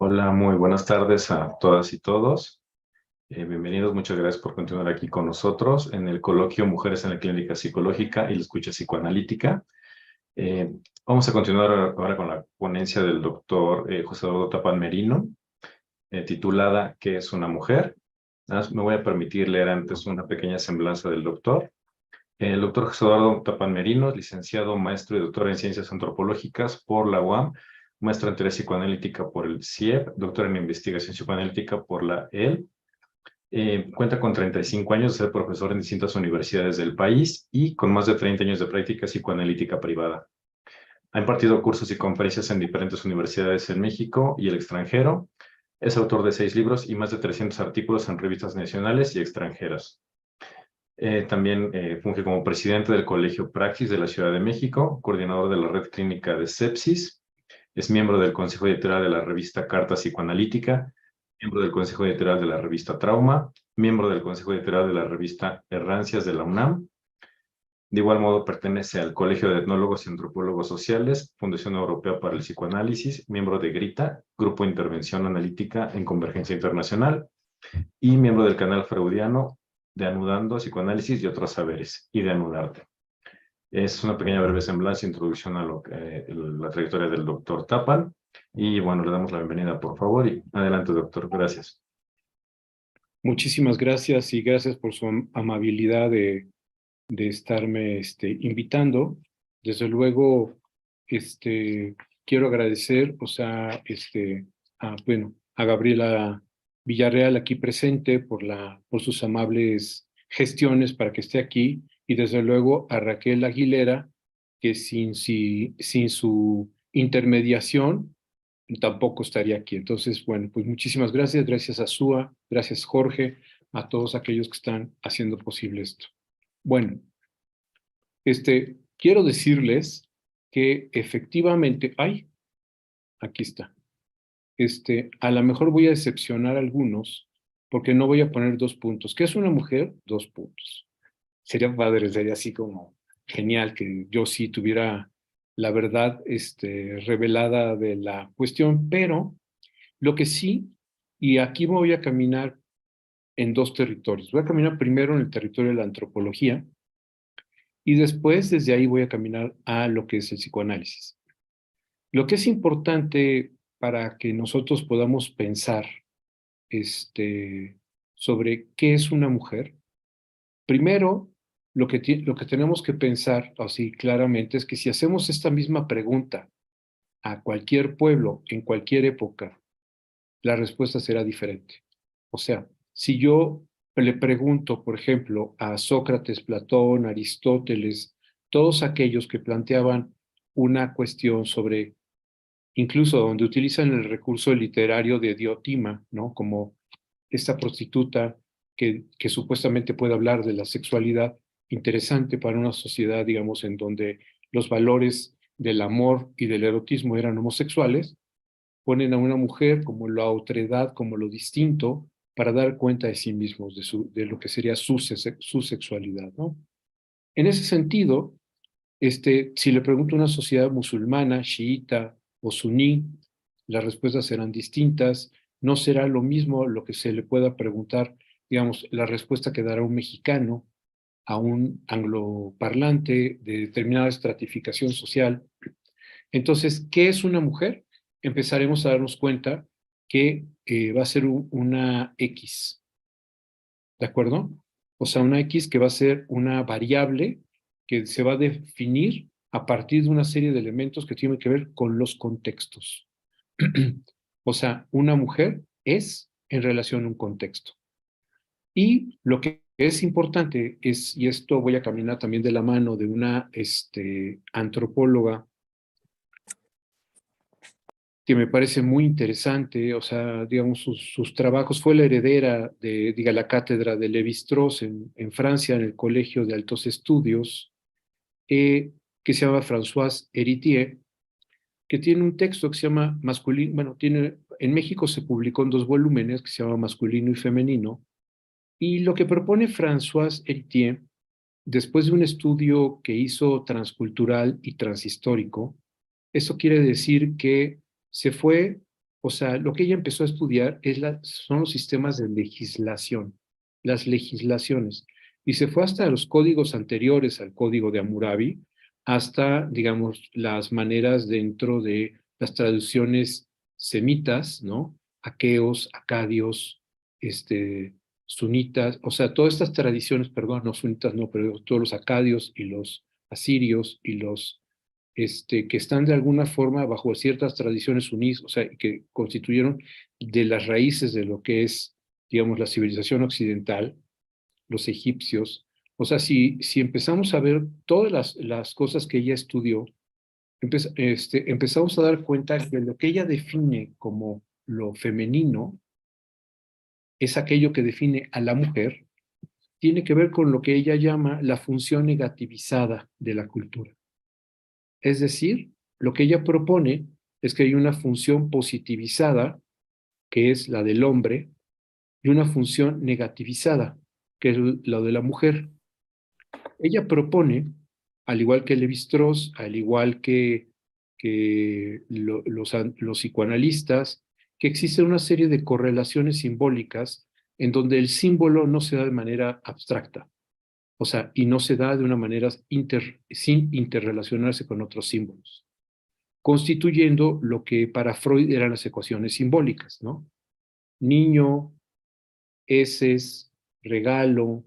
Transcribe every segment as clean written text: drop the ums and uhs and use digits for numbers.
Hola, muy buenas tardes a todas y todos. Bienvenidos, muchas gracias por continuar aquí con nosotros en el coloquio Mujeres en la Clínica Psicológica y la Escucha Psicoanalítica. Eh, Vamos a continuar ahora con la ponencia del doctor José Eduardo Tapán Merino, titulada ¿Qué es una mujer? Me voy a permitir leer antes una pequeña semblanza del doctor. El doctor José Eduardo Tapán Merino es licenciado, maestro y doctor en Ciencias Antropológicas por la UAM, maestro en Teoría Psicoanalítica por el CIEP, doctor en Investigación Psicoanalítica por la EL. Cuenta con 35 años de ser profesor en distintas universidades del país y con más de 30 años de práctica psicoanalítica privada. Ha impartido cursos y conferencias en diferentes universidades en México y el extranjero. Es autor de 6 libros y más de 300 artículos en revistas nacionales y extranjeras. También funge como presidente del Colegio Praxis de la Ciudad de México, coordinador de la Red Clínica de Sepsis, es miembro del Consejo Editorial de la revista Carta Psicoanalítica, miembro del Consejo Editorial de la revista Trauma, miembro del Consejo Editorial de la revista Errancias de la UNAM. De igual modo pertenece al Colegio de Etnólogos y Antropólogos Sociales, Fundación Europea para el Psicoanálisis, miembro de GRITA, Grupo de Intervención Analítica en Convergencia Internacional, y miembro del canal freudiano de Anudando Psicoanálisis y otros saberes, y de Anudarte. Es una pequeña breve semblanza, introducción a la trayectoria del doctor Tappan. Y bueno, le damos la bienvenida, por favor. Y adelante, doctor. Gracias. Muchísimas gracias y gracias por su amabilidad de estarme invitando. Desde luego, quiero agradecer, a Gabriela Villarreal aquí presente por sus amables gestiones para que esté aquí, y desde luego a Raquel Aguilera, que sin su intermediación tampoco estaría aquí. Entonces, bueno, pues muchísimas gracias, gracias a Súa, gracias Jorge, a todos aquellos que están haciendo posible esto. Bueno, quiero decirles que efectivamente, aquí está. A lo mejor voy a decepcionar a algunos porque no voy a poner 2 puntos. ¿Qué es una mujer? 2 puntos. Sería padre, sería así como genial que yo sí tuviera la verdad revelada de la cuestión, pero lo que sí, y aquí voy a caminar en 2 territorios. Voy a caminar primero en el territorio de la antropología y después desde ahí voy a caminar a lo que es el psicoanálisis. Lo que es importante para que nosotros podamos pensar sobre qué es una mujer, primero lo que tenemos que pensar así claramente es que si hacemos esta misma pregunta a cualquier pueblo en cualquier época, la respuesta será diferente. O sea, si yo le pregunto, por ejemplo, a Sócrates, Platón, Aristóteles, todos aquellos que planteaban una cuestión sobre, incluso donde utilizan el recurso literario de Diotima, ¿no? Como esta prostituta que supuestamente puede hablar de la sexualidad, interesante para una sociedad, digamos, en donde los valores del amor y del erotismo eran homosexuales, ponen a una mujer como la otredad, como lo distinto, para dar cuenta de sí mismos, de lo que sería su sexualidad, ¿no? En ese sentido, si le pregunto a una sociedad musulmana, chiita o suní, las respuestas serán distintas. No será lo mismo lo que se le pueda preguntar, digamos, la respuesta que dará un mexicano a un angloparlante de determinada estratificación social. Entonces, ¿qué es una mujer? Empezaremos a darnos cuenta que va a ser una X, ¿de acuerdo? O sea, una X que va a ser una variable que se va a definir a partir de una serie de elementos que tienen que ver con los contextos. O sea, una mujer es en relación a un contexto. Y lo que es importante es, y esto voy a caminar también de la mano de una antropóloga que me parece muy interesante, o sea, digamos, sus trabajos, fue la heredera de, diga, la cátedra de Lévi-Strauss en Francia, en el Colegio de Altos Estudios, que se llama Françoise Héritier, que tiene un texto que se llama Masculino, bueno, en México se publicó en 2 volúmenes, que se llama Masculino y Femenino, y lo que propone Françoise Héritier, después de un estudio que hizo transcultural y transhistórico, eso quiere decir que se fue O sea, lo que ella empezó a estudiar son los sistemas de legislación, las legislaciones. Y se fue hasta los códigos anteriores al código de Hammurabi, hasta, digamos, las maneras dentro de las traducciones semitas, ¿no? Aqueos, acadios, sunitas, o sea, todas estas tradiciones, perdón, no sunitas, no, pero todos los acadios y los asirios y los que están de alguna forma bajo ciertas tradiciones suníes, o sea, que constituyeron de las raíces de lo que es, digamos, la civilización occidental, los egipcios. O sea, si empezamos a ver todas las cosas que ella estudió, empezamos a dar cuenta que lo que ella define como lo femenino es aquello que define a la mujer, tiene que ver con lo que ella llama la función negativizada de la cultura. Es decir, lo que ella propone es que hay una función positivizada, que es la del hombre, y una función negativizada, que es la de la mujer. Ella propone, al igual que Levi-Strauss, al igual que los psicoanalistas, que existe una serie de correlaciones simbólicas en donde el símbolo no se da de manera abstracta, o sea, y no se da de una manera sin interrelacionarse con otros símbolos, constituyendo lo que para Freud eran las ecuaciones simbólicas, ¿no? Niño, heces, regalo,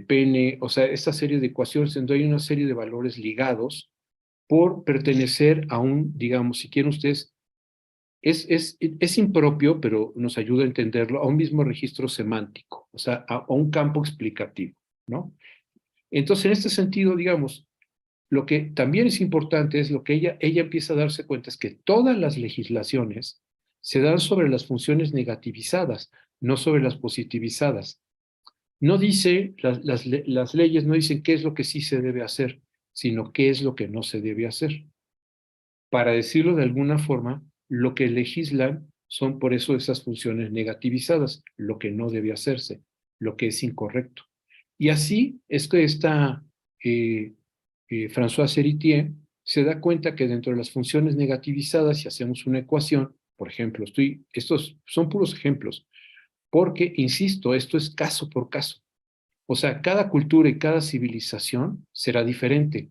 pene, o sea, esta serie de ecuaciones donde hay una serie de valores ligados por pertenecer a un, digamos, si quieren ustedes, es impropio, pero nos ayuda a entenderlo, a un mismo registro semántico, o sea, a un campo explicativo, ¿no? Entonces, en este sentido, digamos, lo que también es importante es lo que ella empieza a darse cuenta es que todas las legislaciones se dan sobre las funciones negativizadas, no sobre las positivizadas. No dice, las leyes no dicen qué es lo que sí se debe hacer, sino qué es lo que no se debe hacer. Para decirlo de alguna forma, lo que legislan son por eso esas funciones negativizadas, lo que no debe hacerse, lo que es incorrecto. Y así es que eh, François Héritier se da cuenta que dentro de las funciones negativizadas, si hacemos una ecuación, por ejemplo, estos son puros ejemplos, porque, insisto, esto es caso por caso. O sea, cada cultura y cada civilización será diferente,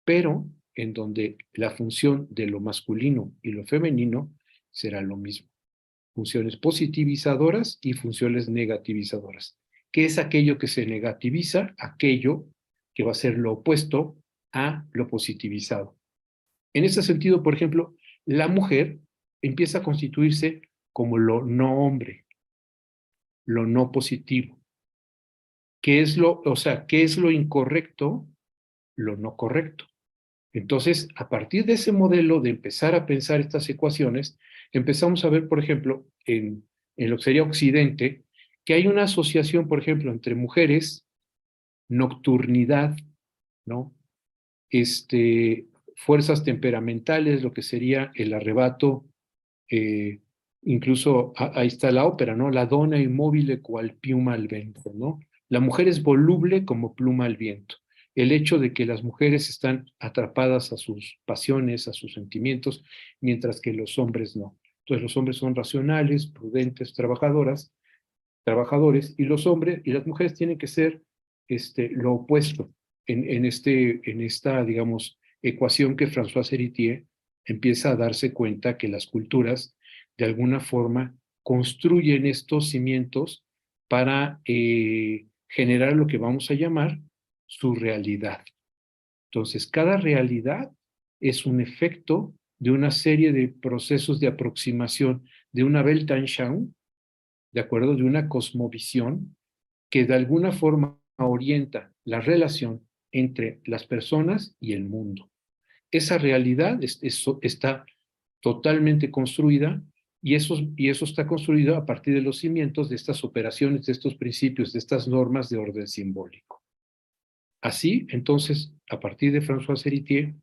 pero en donde la función de lo masculino y lo femenino será lo mismo. Funciones positivizadoras y funciones negativizadoras. ¿Qué es aquello que se negativiza? Aquello que va a ser lo opuesto a lo positivizado. En ese sentido, por ejemplo, la mujer empieza a constituirse como lo no hombre, lo no positivo. ¿Qué es lo incorrecto? Lo no correcto. Entonces, a partir de ese modelo de empezar a pensar estas ecuaciones, empezamos a ver, por ejemplo, en lo que sería Occidente, que hay una asociación, por ejemplo, entre mujeres, nocturnidad, ¿no? Fuerzas temperamentales, lo que sería el arrebato, eh, incluso ahí está la ópera, ¿no? La donna immobile cual piuma al vento, ¿no? La mujer es voluble como pluma al viento. El hecho de que las mujeres están atrapadas a sus pasiones, a sus sentimientos, mientras que los hombres no. Entonces los hombres son racionales, prudentes, trabajadores, y los hombres y las mujeres tienen que ser lo opuesto en esta, digamos, ecuación que François Héritier empieza a darse cuenta que las culturas, de alguna forma, construyen estos cimientos para generar lo que vamos a llamar su realidad. Entonces, cada realidad es un efecto de una serie de procesos de aproximación de una Weltanschauung, de acuerdo, de una cosmovisión que de alguna forma orienta la relación entre las personas y el mundo. Esa realidad está totalmente construida y eso está construido a partir de los cimientos de estas operaciones, de estos principios, de estas normas de orden simbólico. Así, entonces, a partir de François Héritier,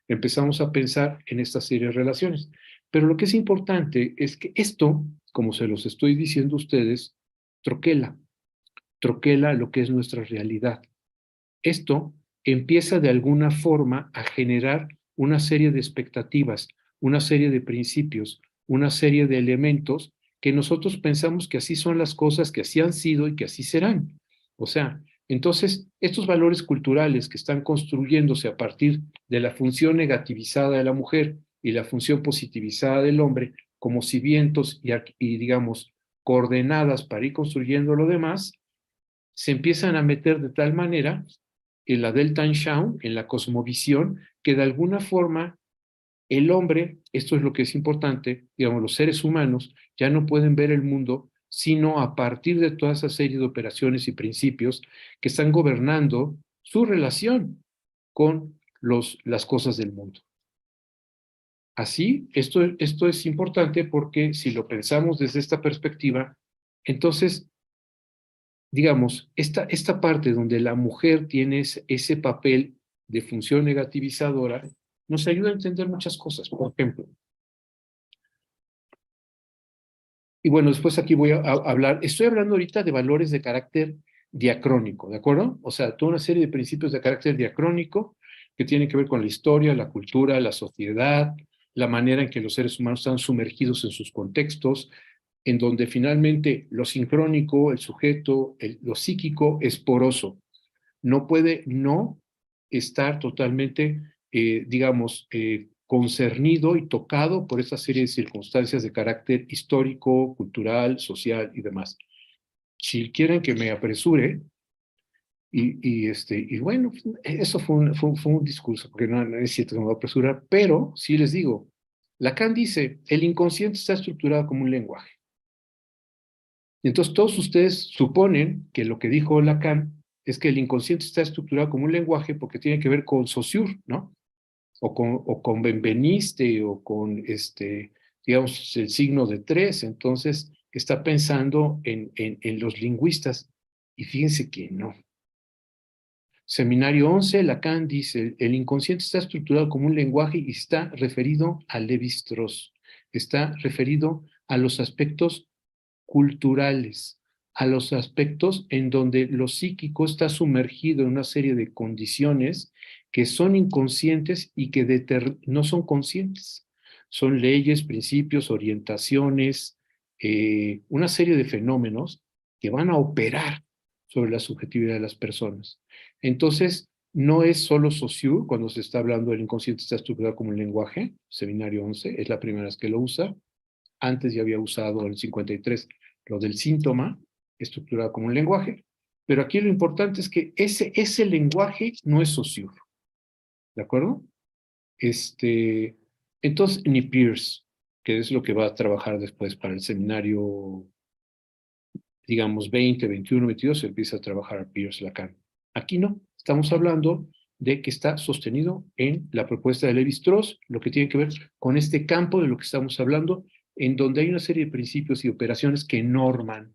empezamos a pensar en esta serie de relaciones. Pero lo que es importante es que esto, como se los estoy diciendo a ustedes, troquela lo que es nuestra realidad. Esto empieza de alguna forma a generar una serie de expectativas, una serie de principios, una serie de elementos que nosotros pensamos que así son las cosas, que así han sido y que así serán. O sea, entonces, estos valores culturales que están construyéndose a partir de la función negativizada de la mujer y la función positivizada del hombre, como cimientos y digamos, coordenadas para ir construyendo lo demás, se empiezan a meter de tal manera en la Weltanschauung, en la cosmovisión, que de alguna forma el hombre, esto es lo que es importante, digamos, los seres humanos ya no pueden ver el mundo sino a partir de toda esa serie de operaciones y principios que están gobernando su relación con las cosas del mundo. Así, esto es importante porque si lo pensamos desde esta perspectiva, entonces, digamos, esta parte donde la mujer tiene ese papel de función negativizadora, nos ayuda a entender muchas cosas. Por ejemplo, y bueno, después aquí voy a hablar, estoy hablando ahorita de valores de carácter diacrónico, ¿de acuerdo? O sea, toda una serie de principios de carácter diacrónico que tienen que ver con la historia, la cultura, la sociedad, la manera en que los seres humanos están sumergidos en sus contextos, en donde finalmente lo sincrónico, el sujeto, lo psíquico es poroso. No puede no estar totalmente, digamos, concernido y tocado por esta serie de circunstancias de carácter histórico, cultural, social y demás. Si quieren que me apresure, y bueno, eso fue un discurso, porque no es cierto que me voy a apresurar, pero sí les digo, Lacan dice, el inconsciente está estructurado como un lenguaje. Y entonces todos ustedes suponen que lo que dijo Lacan es que el inconsciente está estructurado como un lenguaje porque tiene que ver con Saussure, ¿no? O con Benveniste, o con, digamos, el signo de tres. Entonces está pensando en los lingüistas. Y fíjense que no. Seminario 11, Lacan dice, el inconsciente está estructurado como un lenguaje y está referido a Lévi-Strauss, está referido a los aspectos culturales, a los aspectos en donde lo psíquico está sumergido en una serie de condiciones que son inconscientes y que no son conscientes. Son leyes, principios, orientaciones, una serie de fenómenos que van a operar sobre la subjetividad de las personas. Entonces, no es solo Saussure cuando se está hablando del inconsciente está estructurado como un lenguaje, seminario 11, es la primera vez que lo usa. Antes ya había usado en el 53 lo del síntoma, estructurado como un lenguaje, pero aquí lo importante es que ese lenguaje no es Saussure, ¿de acuerdo? Entonces, ni Peirce, que es lo que va a trabajar después para el seminario, digamos, 20, 21, 22, se empieza a trabajar a Peirce Lacan. Aquí no, estamos hablando de que está sostenido en la propuesta de Lévi-Strauss, lo que tiene que ver con este campo de lo que estamos hablando, en donde hay una serie de principios y operaciones que norman,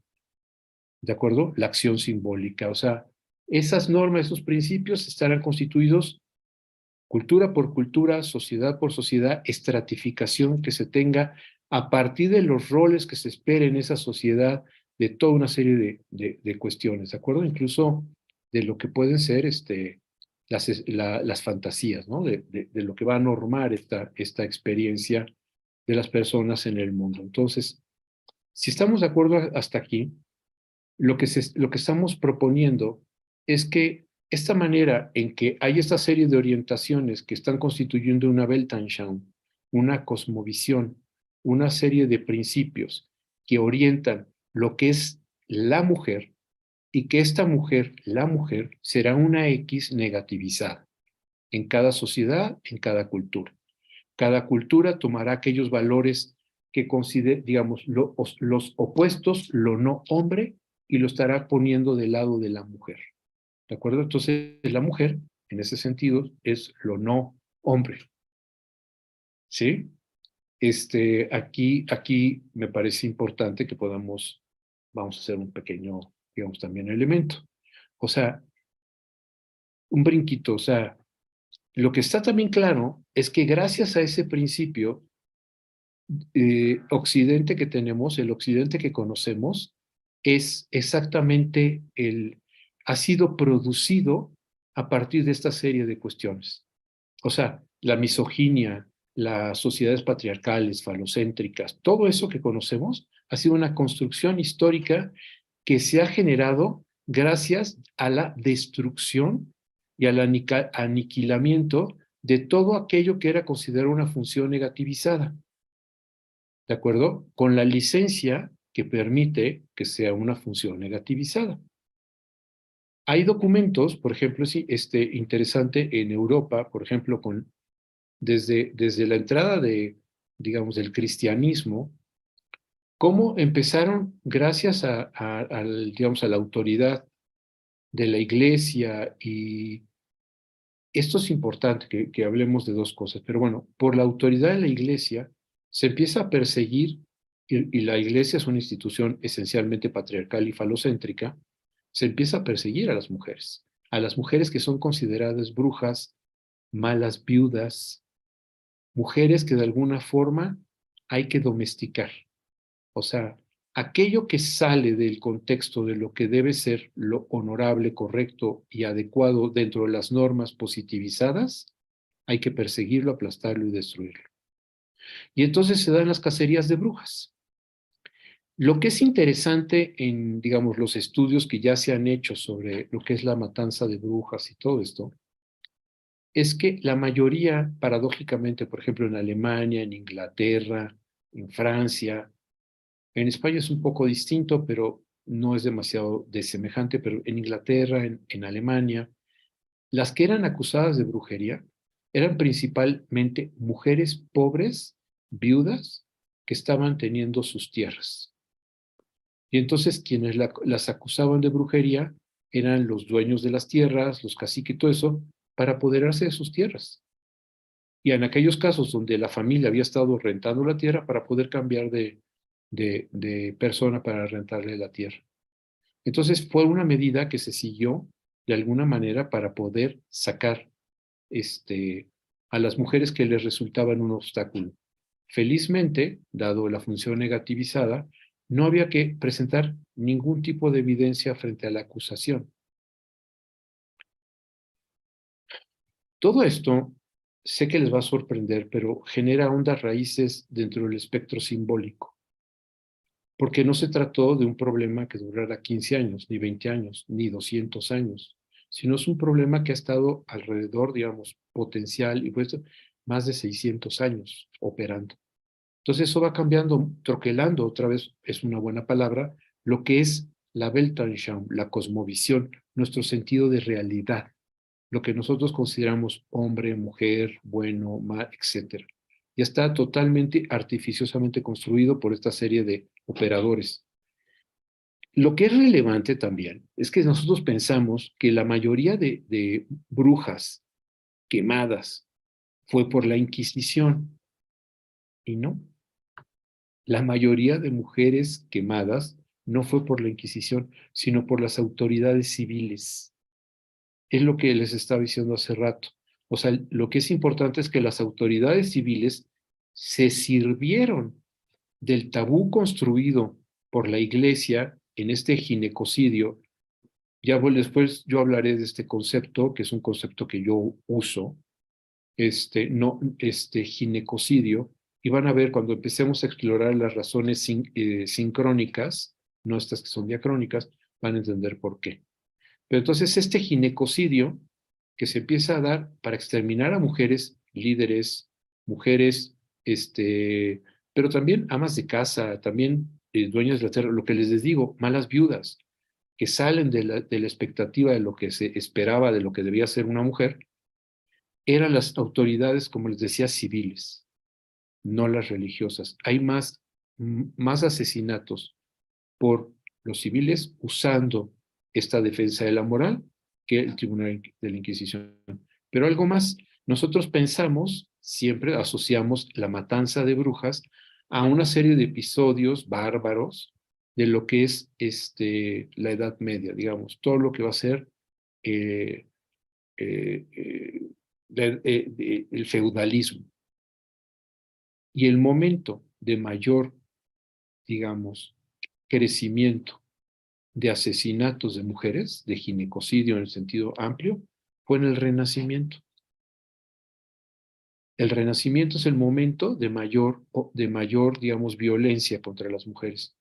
¿de acuerdo? La acción simbólica. O sea, esas normas, esos principios estarán constituidos cultura por cultura, sociedad por sociedad, estratificación que se tenga a partir de los roles que se espera en esa sociedad, de toda una serie de cuestiones, ¿de acuerdo? Incluso de lo que pueden ser las fantasías, ¿no? De lo que va a normar esta experiencia de las personas en el mundo. Entonces, si estamos de acuerdo hasta aquí, lo que estamos proponiendo es que esta manera en que hay esta serie de orientaciones que están constituyendo una Weltanschauung, una cosmovisión, una serie de principios que orientan lo que es la mujer y que esta mujer, la mujer, será una X negativizada en cada sociedad, en cada cultura. Cada cultura tomará aquellos valores que considere, digamos, los opuestos, lo no hombre, y lo estará poniendo del lado de la mujer. ¿De acuerdo? Entonces, la mujer, en ese sentido, es lo no hombre. ¿Sí? Aquí me parece importante que vamos a hacer un pequeño, digamos, también elemento. O sea, un brinquito, o sea, lo que está también claro es que gracias a ese principio, occidente que tenemos, el occidente que conocemos, es exactamente ha sido producido a partir de esta serie de cuestiones. O sea, la misoginia, las sociedades patriarcales, falocéntricas, todo eso que conocemos ha sido una construcción histórica que se ha generado gracias a la destrucción y al aniquilamiento de todo aquello que era considerado una función negativizada, ¿de acuerdo? Con la licencia que permite que sea una función negativizada. Hay documentos, por ejemplo, sí, interesante en Europa, por ejemplo, desde la entrada digamos, del cristianismo, cómo empezaron, gracias digamos, a la autoridad de la iglesia, y esto es importante que hablemos de dos cosas, pero bueno, por la autoridad de la iglesia se empieza a perseguir, y la iglesia es una institución esencialmente patriarcal y falocéntrica, se empieza a perseguir a las mujeres que son consideradas brujas, malas viudas, mujeres que de alguna forma hay que domesticar. O sea, aquello que sale del contexto de lo que debe ser lo honorable, correcto y adecuado dentro de las normas positivizadas, hay que perseguirlo, aplastarlo y destruirlo. Y entonces se dan las cacerías de brujas. Lo que es interesante en, digamos, los estudios que ya se han hecho sobre lo que es la matanza de brujas y todo esto, es que la mayoría, paradójicamente, por ejemplo, en Alemania, en Inglaterra, en Francia, en España es un poco distinto, pero no es demasiado desemejante, pero en Inglaterra, en Alemania, las que eran acusadas de brujería eran principalmente mujeres pobres, viudas, que estaban teniendo sus tierras. Y entonces quienes las acusaban de brujería eran los dueños de las tierras, los caciques y todo eso, para apoderarse de sus tierras. Y en aquellos casos donde la familia había estado rentando la tierra para poder cambiar de persona para rentarle la tierra. Entonces fue una medida que se siguió de alguna manera para poder sacar a las mujeres que les resultaban un obstáculo. Felizmente, dado la función negativizada, no había que presentar ningún tipo de evidencia frente a la acusación. Todo esto sé que les va a sorprender, pero genera hondas raíces dentro del espectro simbólico, porque no se trató de un problema que durara 15 años, ni 20 años, ni 200 años, sino es un problema que ha estado alrededor, digamos, potencial y pues más de 600 años operando. Entonces eso va cambiando, troquelando, otra vez es una buena palabra, lo que es la Weltanschauung, la cosmovisión, nuestro sentido de realidad, lo que nosotros consideramos hombre, mujer, bueno, mal, etc. Ya está totalmente artificiosamente construido por esta serie de operadores. Lo que es relevante también es que nosotros pensamos que la mayoría de brujas quemadas fue por la Inquisición, y no. La mayoría de mujeres quemadas no fue por la Inquisición, sino por las autoridades civiles. Es lo que les estaba diciendo hace rato. O sea, lo que es importante es que las autoridades civiles se sirvieron del tabú construido por la Iglesia en este ginecocidio. Ya después yo hablaré de este concepto, que es un concepto que yo uso, no, ginecocidio, y van a ver cuando empecemos a explorar las razones sincrónicas, no estas que son diacrónicas, van a entender por qué. Pero entonces este ginecocidio que se empieza a dar para exterminar a mujeres líderes, mujeres, pero también amas de casa, también dueñas de la tierra, lo que les digo, malas viudas, que salen de la expectativa de lo que se esperaba, de lo que debía ser una mujer, eran las autoridades, como les decía, civiles, no las religiosas. Hay más asesinatos por los civiles usando esta defensa de la moral que el Tribunal de la Inquisición. Pero algo más, nosotros pensamos, siempre asociamos la matanza de brujas a una serie de episodios bárbaros de lo que es la Edad Media, digamos, todo lo que va a ser eh, eh, eh, el feudalismo. Y el momento de mayor, digamos, crecimiento de asesinatos de mujeres, de ginecocidio en el sentido amplio, fue en el Renacimiento. El Renacimiento es el momento de mayor, digamos, violencia contra las mujeres.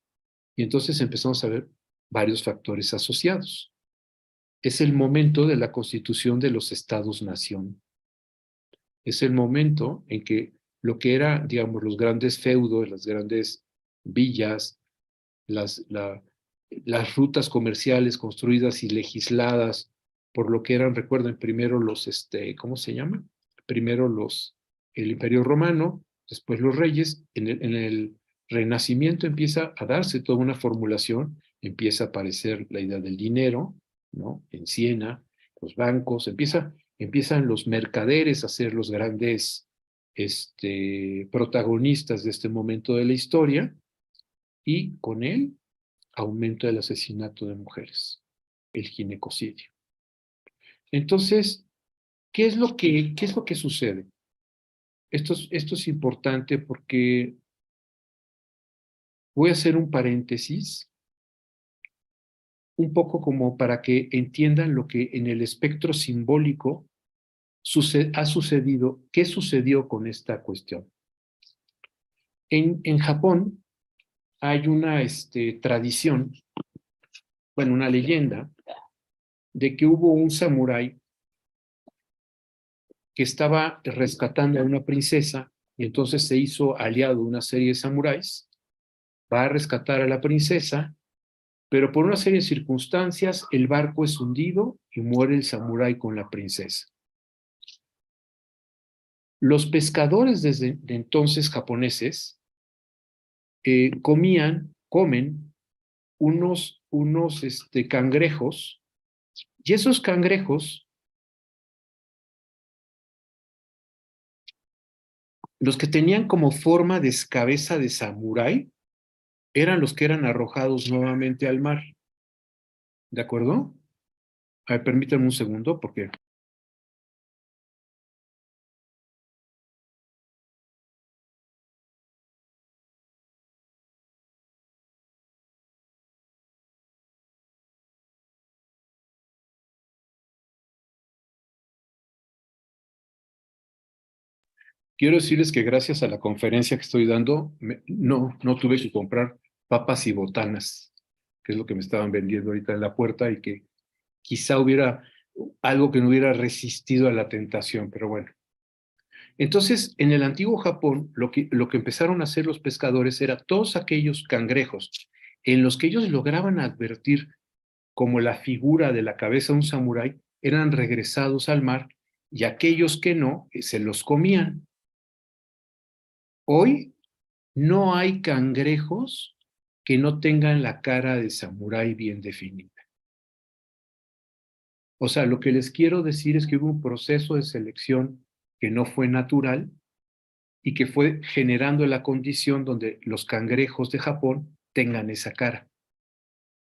Y entonces empezamos a ver varios factores asociados. Es el momento de la constitución de los estados-nación. Es el momento en que lo que era, digamos, los grandes feudos, las grandes villas, las, la, las rutas comerciales construidas y legisladas por lo que eran, recuerden, primero ¿cómo se llama? Primero el Imperio Romano, después los reyes. En el Renacimiento empieza a darse toda una formulación, empieza a aparecer la idea del dinero, ¿no? En Siena, los bancos, empiezan los mercaderes a ser los grandes protagonistas de este momento de la historia, y con él aumento del asesinato de mujeres, el ginecocidio. Entonces, ¿qué es lo que sucede? Esto es importante porque voy a hacer un paréntesis, un poco como para que entiendan lo que en el espectro simbólico ha sucedido, qué sucedió con esta cuestión. En Japón hay una tradición, bueno, una leyenda, de que hubo un samurái que estaba rescatando a una princesa y entonces se hizo aliado de una serie de samuráis, va a rescatar a la princesa, pero por una serie de circunstancias el barco es hundido y muere el samurái con la princesa. Los pescadores desde entonces japoneses comen unos cangrejos, y esos cangrejos, los que tenían como forma de cabeza de samurái, eran los que eran arrojados nuevamente al mar. ¿De acuerdo? A ver, permítanme un segundo, porque quiero decirles que gracias a la conferencia que estoy dando, no tuve que comprar papas y botanas, que es lo que me estaban vendiendo ahorita en la puerta, y que quizá hubiera algo que no hubiera resistido a la tentación, pero bueno. Entonces, en el antiguo Japón, lo que empezaron a hacer los pescadores era todos aquellos cangrejos en los que ellos lograban advertir como la figura de la cabeza de un samurái, eran regresados al mar, y aquellos que no, se los comían. Hoy no hay cangrejos que no tengan la cara de samurái bien definida. O sea, lo que les quiero decir es que hubo un proceso de selección que no fue natural y que fue generando la condición donde los cangrejos de Japón tengan esa cara.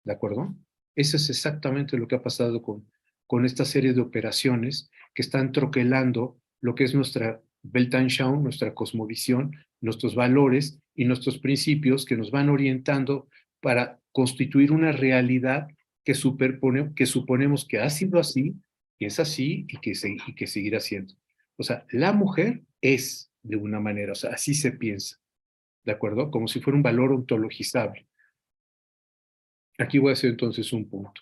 ¿De acuerdo? Eso es exactamente lo que ha pasado con esta serie de operaciones que están troquelando lo que es nuestra Weltanschauung, nuestra cosmovisión, nuestros valores y nuestros principios, que nos van orientando para constituir una realidad que suponemos que ha sido así, que es así y que seguirá siendo. O sea, la mujer es de una manera, o sea, así se piensa, ¿de acuerdo? Como si fuera un valor ontologizable. Aquí voy a hacer entonces un punto.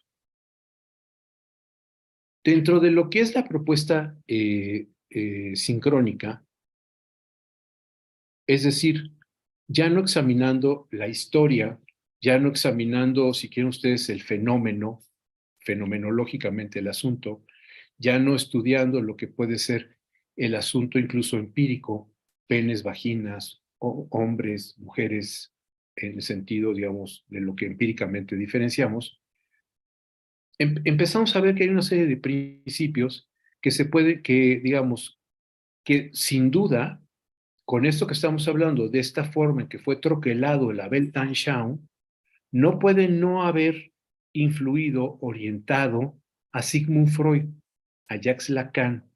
Dentro de lo que es la propuesta sincrónica, es decir, ya no examinando la historia, ya no examinando, si quieren ustedes, el fenomenológicamente el asunto, ya no estudiando lo que puede ser el asunto incluso empírico, penes, vaginas, hombres, mujeres, en el sentido, digamos, de lo que empíricamente diferenciamos. Empezamos a ver que hay una serie de principios digamos, que sin duda, con esto que estamos hablando, de esta forma en que fue troquelado la Weltanschauung, no puede no haber influido, orientado a Sigmund Freud, a Jacques Lacan,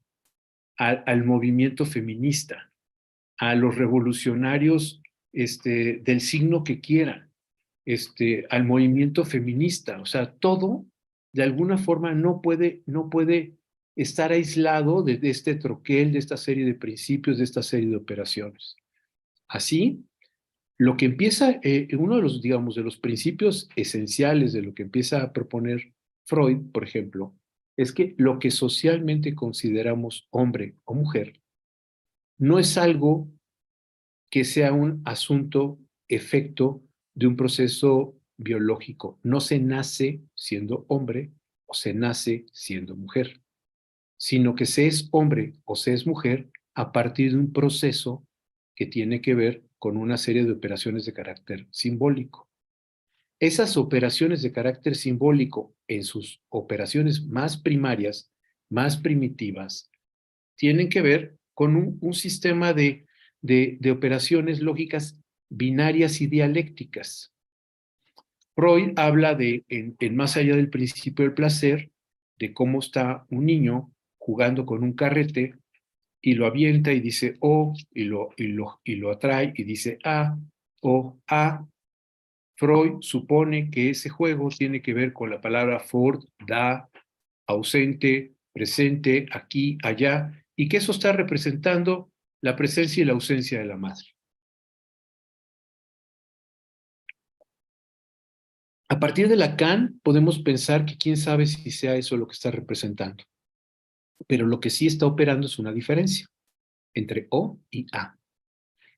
al movimiento feminista, a los revolucionarios del signo que quieran, al movimiento feminista. O sea, todo de alguna forma no puede estar aislado de este troquel, de esta serie de principios, de esta serie de operaciones. Así, lo que empieza, uno de los, digamos, de los principios esenciales de lo que empieza a proponer Freud, por ejemplo, es que lo que socialmente consideramos hombre o mujer no es algo que sea un asunto, efecto de un proceso biológico. No se nace siendo hombre o se nace siendo mujer, sino que se es hombre o se es mujer a partir de un proceso que tiene que ver con una serie de operaciones de carácter simbólico. Esas operaciones de carácter simbólico, en sus operaciones más primarias, más primitivas, tienen que ver con un sistema de operaciones lógicas binarias y dialécticas. Freud habla en Más allá del principio del placer, de cómo está un niño jugando con un carrete y lo avienta y dice oh, y lo atrae y dice oh, Freud supone que ese juego tiene que ver con la palabra for, da, ausente, presente, aquí, allá, y que eso está representando la presencia y la ausencia de la madre. A partir de Lacan podemos pensar que quién sabe si sea eso lo que está representando, pero lo que sí está operando es una diferencia entre O y A.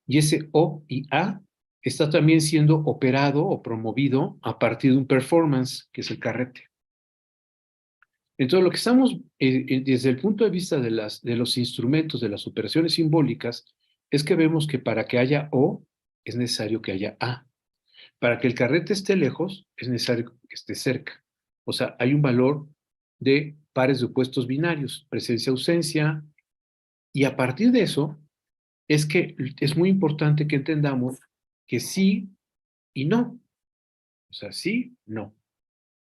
Y ese O y A está también siendo operado o promovido a partir de un performance, que es el carrete. Entonces, lo que estamos, desde el punto de vista de los instrumentos, de las operaciones simbólicas, es que vemos que para que haya O, es necesario que haya A. Para que el carrete esté lejos, es necesario que esté cerca. O sea, hay un valor de pares de opuestos binarios, presencia-ausencia, y a partir de eso, es que es muy importante que entendamos que sí y no. O sea, sí, no.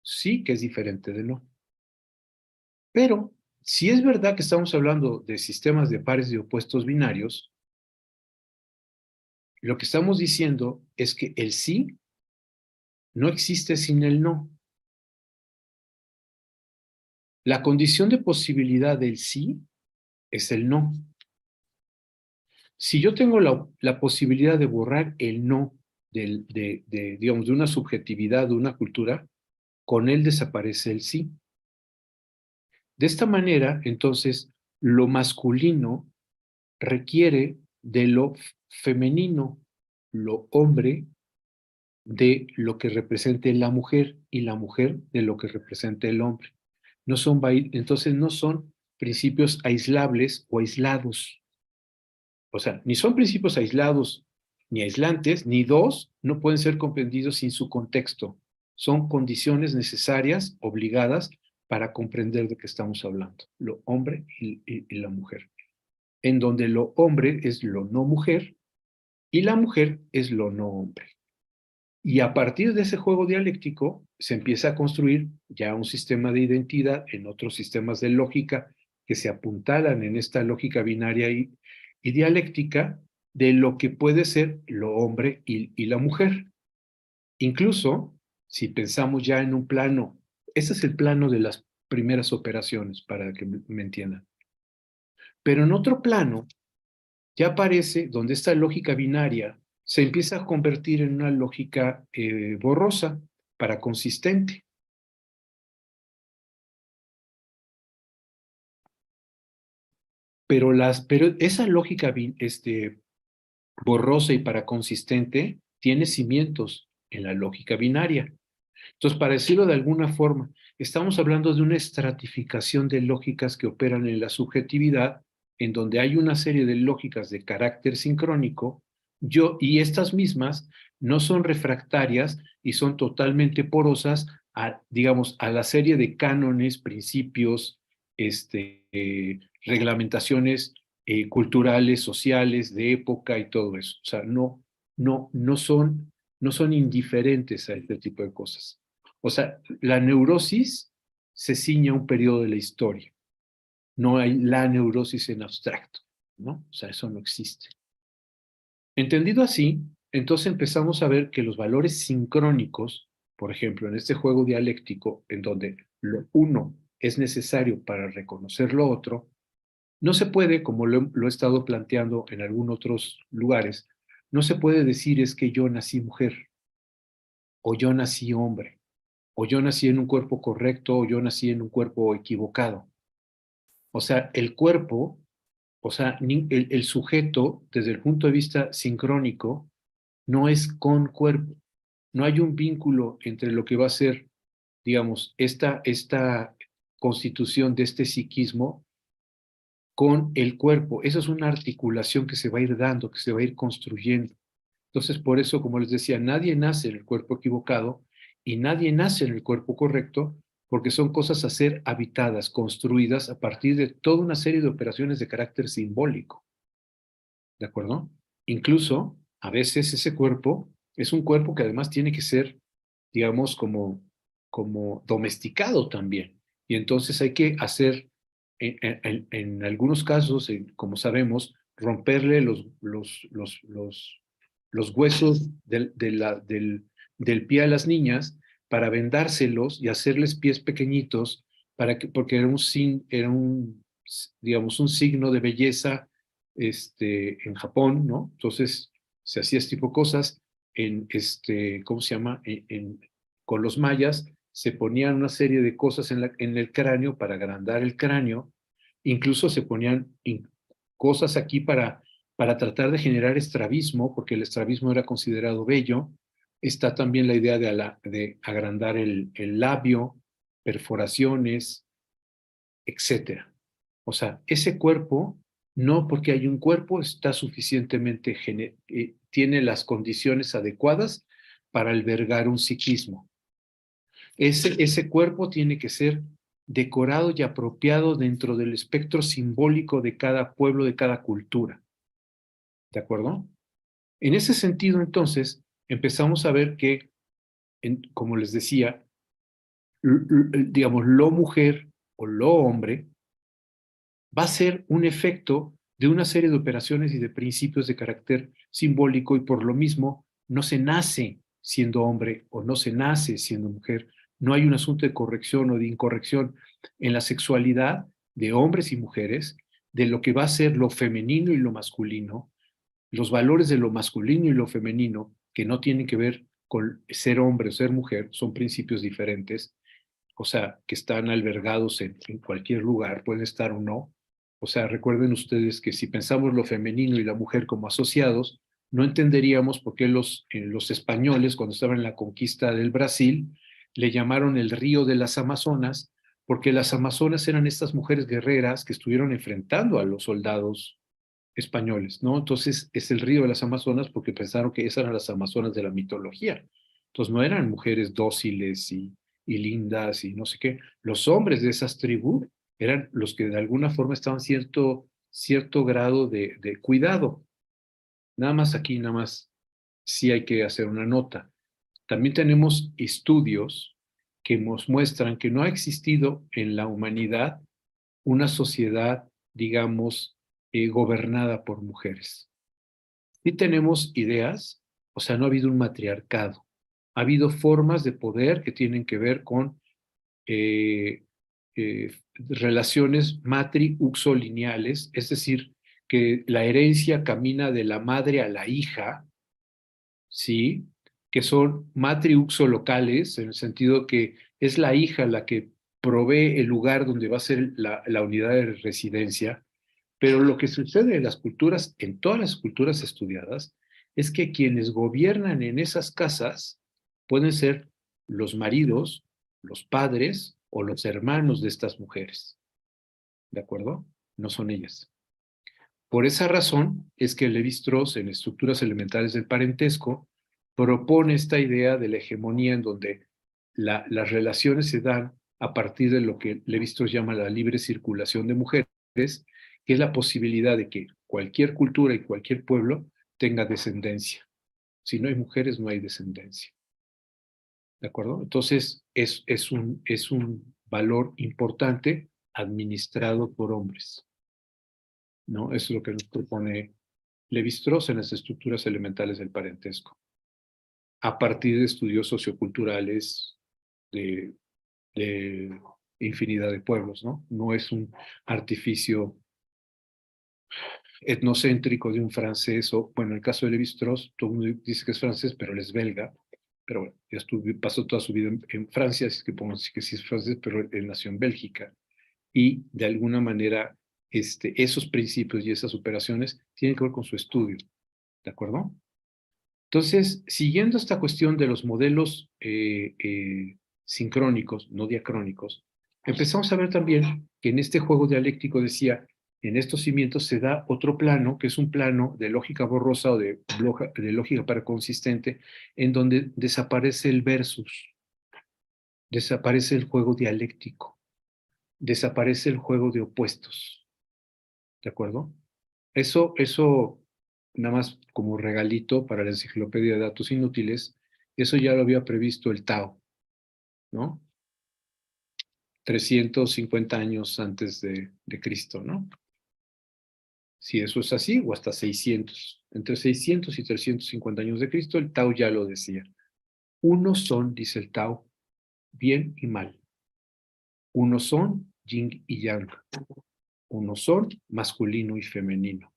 Sí que es diferente de no. Pero si es verdad que estamos hablando de sistemas de pares de opuestos binarios, lo que estamos diciendo es que el sí no existe sin el no. La condición de posibilidad del sí es el no. Si yo tengo la posibilidad de borrar el no digamos, de una subjetividad, de una cultura, con él desaparece el sí. De esta manera, entonces, lo masculino requiere de lo femenino, lo hombre de lo que represente la mujer y la mujer de lo que represente el hombre. Entonces no son principios aislables o aislados. O sea, ni son principios aislados ni aislantes, ni dos no pueden ser comprendidos sin su contexto. Son condiciones necesarias, obligadas, para comprender de qué estamos hablando, lo hombre y la mujer. En donde lo hombre es lo no mujer y la mujer es lo no hombre. Y a partir de ese juego dialéctico se empieza a construir ya un sistema de identidad en otros sistemas de lógica que se apuntalan en esta lógica binaria y dialéctica de lo que puede ser lo hombre y la mujer. Incluso si pensamos ya en un plano, ese es el plano de las primeras operaciones, para que me entiendan. Pero en otro plano ya aparece donde esta lógica binaria se empieza a convertir en una lógica borrosa para consistente. Pero esa lógica borrosa y para consistente tiene cimientos en la lógica binaria. Entonces, para decirlo de alguna forma, estamos hablando de una estratificación de lógicas que operan en la subjetividad, en donde hay una serie de lógicas de carácter sincrónico, y estas mismas no son refractarias y son totalmente porosas a, digamos, a la serie de cánones, principios, reglamentaciones culturales, sociales, de época y todo eso. O sea, no son indiferentes a este tipo de cosas. O sea, la neurosis se ciña a un periodo de la historia. No hay la neurosis en abstracto, ¿no? O sea, eso no existe. Entendido así, entonces empezamos a ver que los valores sincrónicos, por ejemplo, en este juego dialéctico, en donde lo uno es necesario para reconocer lo otro, no se puede, como lo he estado planteando en algunos otros lugares, no se puede decir es que yo nací mujer, o yo nací hombre, o yo nací en un cuerpo correcto, o yo nací en un cuerpo equivocado. O sea, el cuerpo, o sea, el sujeto, desde el punto de vista sincrónico, no es con cuerpo. No hay un vínculo entre lo que va a ser, digamos, esta constitución de este psiquismo con el cuerpo. Esa es una articulación que se va a ir dando, que se va a ir construyendo. Entonces, por eso, como les decía, nadie nace en el cuerpo equivocado y nadie nace en el cuerpo correcto, porque son cosas a ser habitadas, construidas a partir de toda una serie de operaciones de carácter simbólico. ¿De acuerdo? Incluso, a veces ese cuerpo es un cuerpo que además tiene que ser, digamos, como domesticado también. Y entonces hay que hacer, en algunos casos, como sabemos, romperle los huesos del pie a las niñas para vendárselos y hacerles pies pequeñitos porque digamos, un signo de belleza en Japón, ¿no? Entonces se hacía este tipo de cosas ¿cómo se llama? Con los mayas se ponían una serie de cosas en el cráneo para agrandar el cráneo, incluso se ponían cosas aquí para tratar de generar estrabismo, porque el estrabismo era considerado bello. Está también la idea de agrandar el labio, perforaciones, etcétera. O sea, ese cuerpo, no porque hay un cuerpo, está suficientemente, tiene las condiciones adecuadas para albergar un psiquismo. Ese cuerpo tiene que ser decorado y apropiado dentro del espectro simbólico de cada pueblo, de cada cultura. ¿De acuerdo? En ese sentido, entonces, empezamos a ver que, como les decía, digamos, lo mujer o lo hombre va a ser un efecto de una serie de operaciones y de principios de carácter simbólico y por lo mismo no se nace siendo hombre o no se nace siendo mujer. No hay un asunto de corrección o de incorrección en la sexualidad de hombres y mujeres, de lo que va a ser lo femenino y lo masculino, los valores de lo masculino y lo femenino, que no tienen que ver con ser hombre o ser mujer, son principios diferentes, o sea, que están albergados en cualquier lugar, pueden estar o no. O sea, recuerden ustedes que si pensamos lo femenino y la mujer como asociados, no entenderíamos por qué los españoles, cuando estaban en la conquista del Brasil, le llamaron el río de las Amazonas, porque las Amazonas eran estas mujeres guerreras que estuvieron enfrentando a los soldados españoles, ¿no? Entonces es el río de las Amazonas porque pensaron que esas eran las Amazonas de la mitología. Entonces no eran mujeres dóciles y lindas y no sé qué. Los hombres de esas tribus eran los que de alguna forma estaban cierto grado de cuidado. Nada más aquí, nada más sí hay que hacer una nota. También tenemos estudios que nos muestran que no ha existido en la humanidad una sociedad, digamos, gobernada por mujeres. Sí tenemos ideas, o sea, no ha habido un matriarcado. Ha habido formas de poder que tienen que ver con relaciones matri-uxolineales, es decir, que la herencia camina de la madre a la hija, ¿sí? Que son matriuxolocales, en el sentido que es la hija la que provee el lugar donde va a ser la unidad de residencia, pero lo que sucede en las culturas, en todas las culturas estudiadas, es que quienes gobiernan en esas casas pueden ser los maridos, los padres o los hermanos de estas mujeres. ¿De acuerdo? No son ellas. Por esa razón es que Levi-Strauss, en Estructuras Elementales del Parentesco, propone esta idea de la hegemonía en donde las relaciones se dan a partir de lo que Levi-Strauss llama la libre circulación de mujeres, que es la posibilidad de que cualquier cultura y cualquier pueblo tenga descendencia. Si no hay mujeres, no hay descendencia. ¿De acuerdo? Entonces, es un valor importante administrado por hombres, ¿no? Eso es lo que nos propone Levi-Strauss en las estructuras elementales del parentesco, a partir de estudios socioculturales de infinidad de pueblos, ¿no? No es un artificio etnocéntrico de un francés, o bueno, en el caso de Lévi-Strauss, todo el mundo dice que es francés, pero él es belga, pero bueno, pasó toda su vida en Francia, así que podemos decir que sí es francés, pero él nació en Bélgica, y de alguna manera esos principios y esas operaciones tienen que ver con su estudio, ¿de acuerdo? Entonces, siguiendo esta cuestión de los modelos sincrónicos, no diacrónicos, empezamos a ver también que en este juego dialéctico decía, en estos cimientos se da otro plano, que es un plano de lógica borrosa o de lógica para consistente, en donde desaparece el versus, desaparece el juego dialéctico, desaparece el juego de opuestos, ¿de acuerdo? Eso, nada más como regalito para la enciclopedia de datos inútiles, eso ya lo había previsto el Tao, ¿no? 350 años antes de Cristo, ¿no? Si eso es así, o hasta 600. Entre 600 y 350 años de Cristo, el Tao ya lo decía. Unos son, dice el Tao, bien y mal. Unos son yin y yang. Unos son masculino y femenino.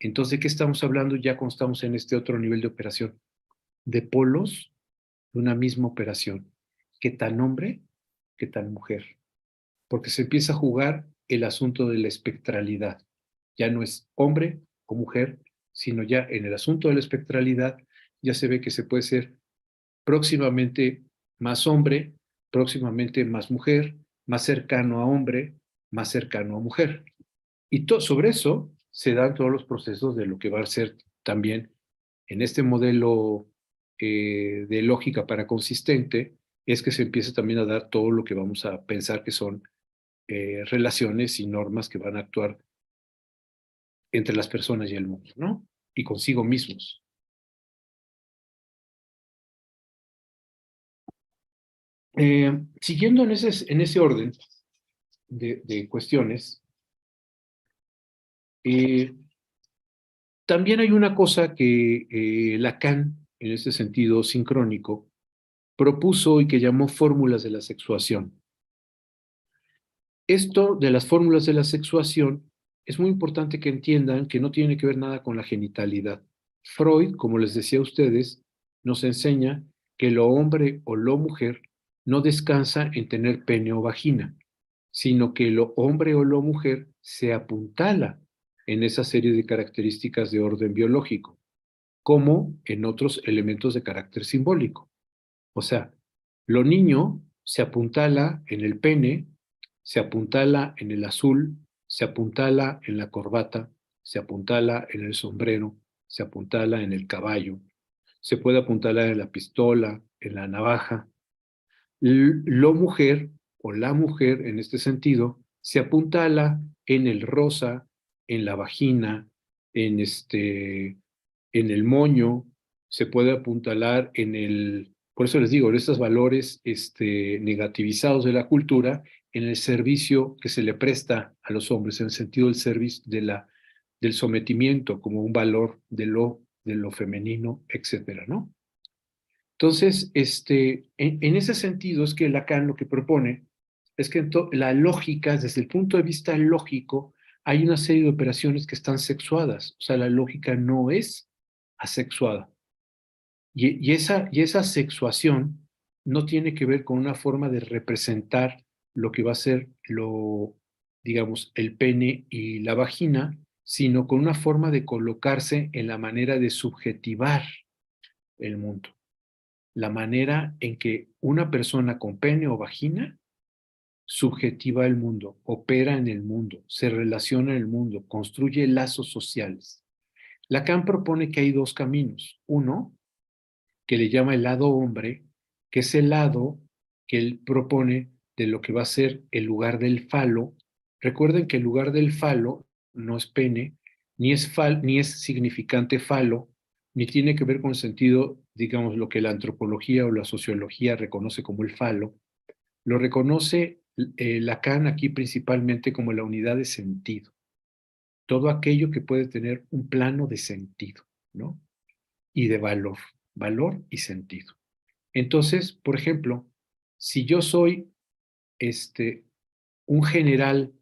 Entonces, ¿de qué estamos hablando ya cuando estamos en este otro nivel de operación? De polos de una misma operación. ¿Qué tan hombre? ¿Qué tan mujer? Porque se empieza a jugar el asunto de la espectralidad. Ya no es hombre o mujer, sino ya en el asunto de la espectralidad ya se ve que se puede ser próximamente más hombre, próximamente más mujer, más cercano a hombre, más cercano a mujer. Y sobre eso se dan todos los procesos de lo que va a ser también en este modelo de lógica para consistente, es que se empieza también a dar todo lo que vamos a pensar que son relaciones y normas que van a actuar entre las personas y el mundo, ¿no? Y consigo mismos. Siguiendo en ese orden de cuestiones, eh, también hay una cosa que Lacan, en ese sentido sincrónico, propuso y que llamó fórmulas de la sexuación. Esto de las fórmulas de la sexuación es muy importante que entiendan que no tiene que ver nada con la genitalidad. Freud, como les decía a ustedes, nos enseña que lo hombre o lo mujer no descansa en tener pene o vagina, sino que lo hombre o lo mujer se apuntala en esa serie de características de orden biológico, como en otros elementos de carácter simbólico. O sea, lo niño se apuntala en el pene, se apuntala en el azul, se apuntala en la corbata, se apuntala en el sombrero, se apuntala en el caballo, se puede apuntalar en la pistola, en la navaja. Lo mujer o la mujer en este sentido se apuntala en el rosa, en la vagina, en el moño, se puede apuntalar por eso les digo, en estos valores negativizados de la cultura, en el servicio que se le presta a los hombres, en el sentido del servicio, del sometimiento como un valor de lo femenino, etcétera, ¿no? Entonces, en ese sentido es que Lacan lo que propone es que la lógica, desde el punto de vista lógico, hay una serie de operaciones que están sexuadas. O sea, la lógica no es asexuada. Y esa sexuación no tiene que ver con una forma de representar lo que va a ser digamos, el pene y la vagina, sino con una forma de colocarse en la manera de subjetivar el mundo, la manera en que una persona con pene o vagina subjetiva el mundo, opera en el mundo, se relaciona en el mundo, construye lazos sociales. Lacan propone que hay dos caminos. Uno, que le llama el lado hombre, que es el lado que él propone de lo que va a ser el lugar del falo. Recuerden que el lugar del falo no es pene, ni es significante falo, ni tiene que ver con el sentido, digamos, lo que la antropología o la sociología reconoce como el falo. Lo reconoce Lacan aquí principalmente como la unidad de sentido, todo aquello que puede tener un plano de sentido, ¿no? Y de valor y sentido. Entonces, por ejemplo, si yo soy un general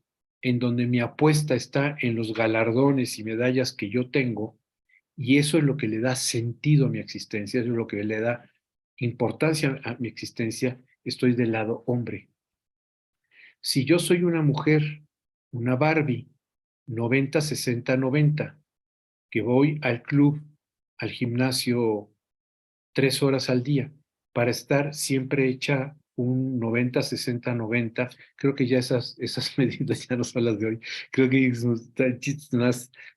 en donde mi apuesta está en los galardones y medallas que yo tengo, y eso es lo que le da sentido a mi existencia, eso es lo que le da importancia a mi existencia, estoy del lado hombre. Si yo soy una mujer, una Barbie, 90, 60, 90, que voy al club, al gimnasio 3 horas al día para estar siempre hecha un 90, 60, 90. Creo que ya esas medidas ya no son las de hoy. Creo que es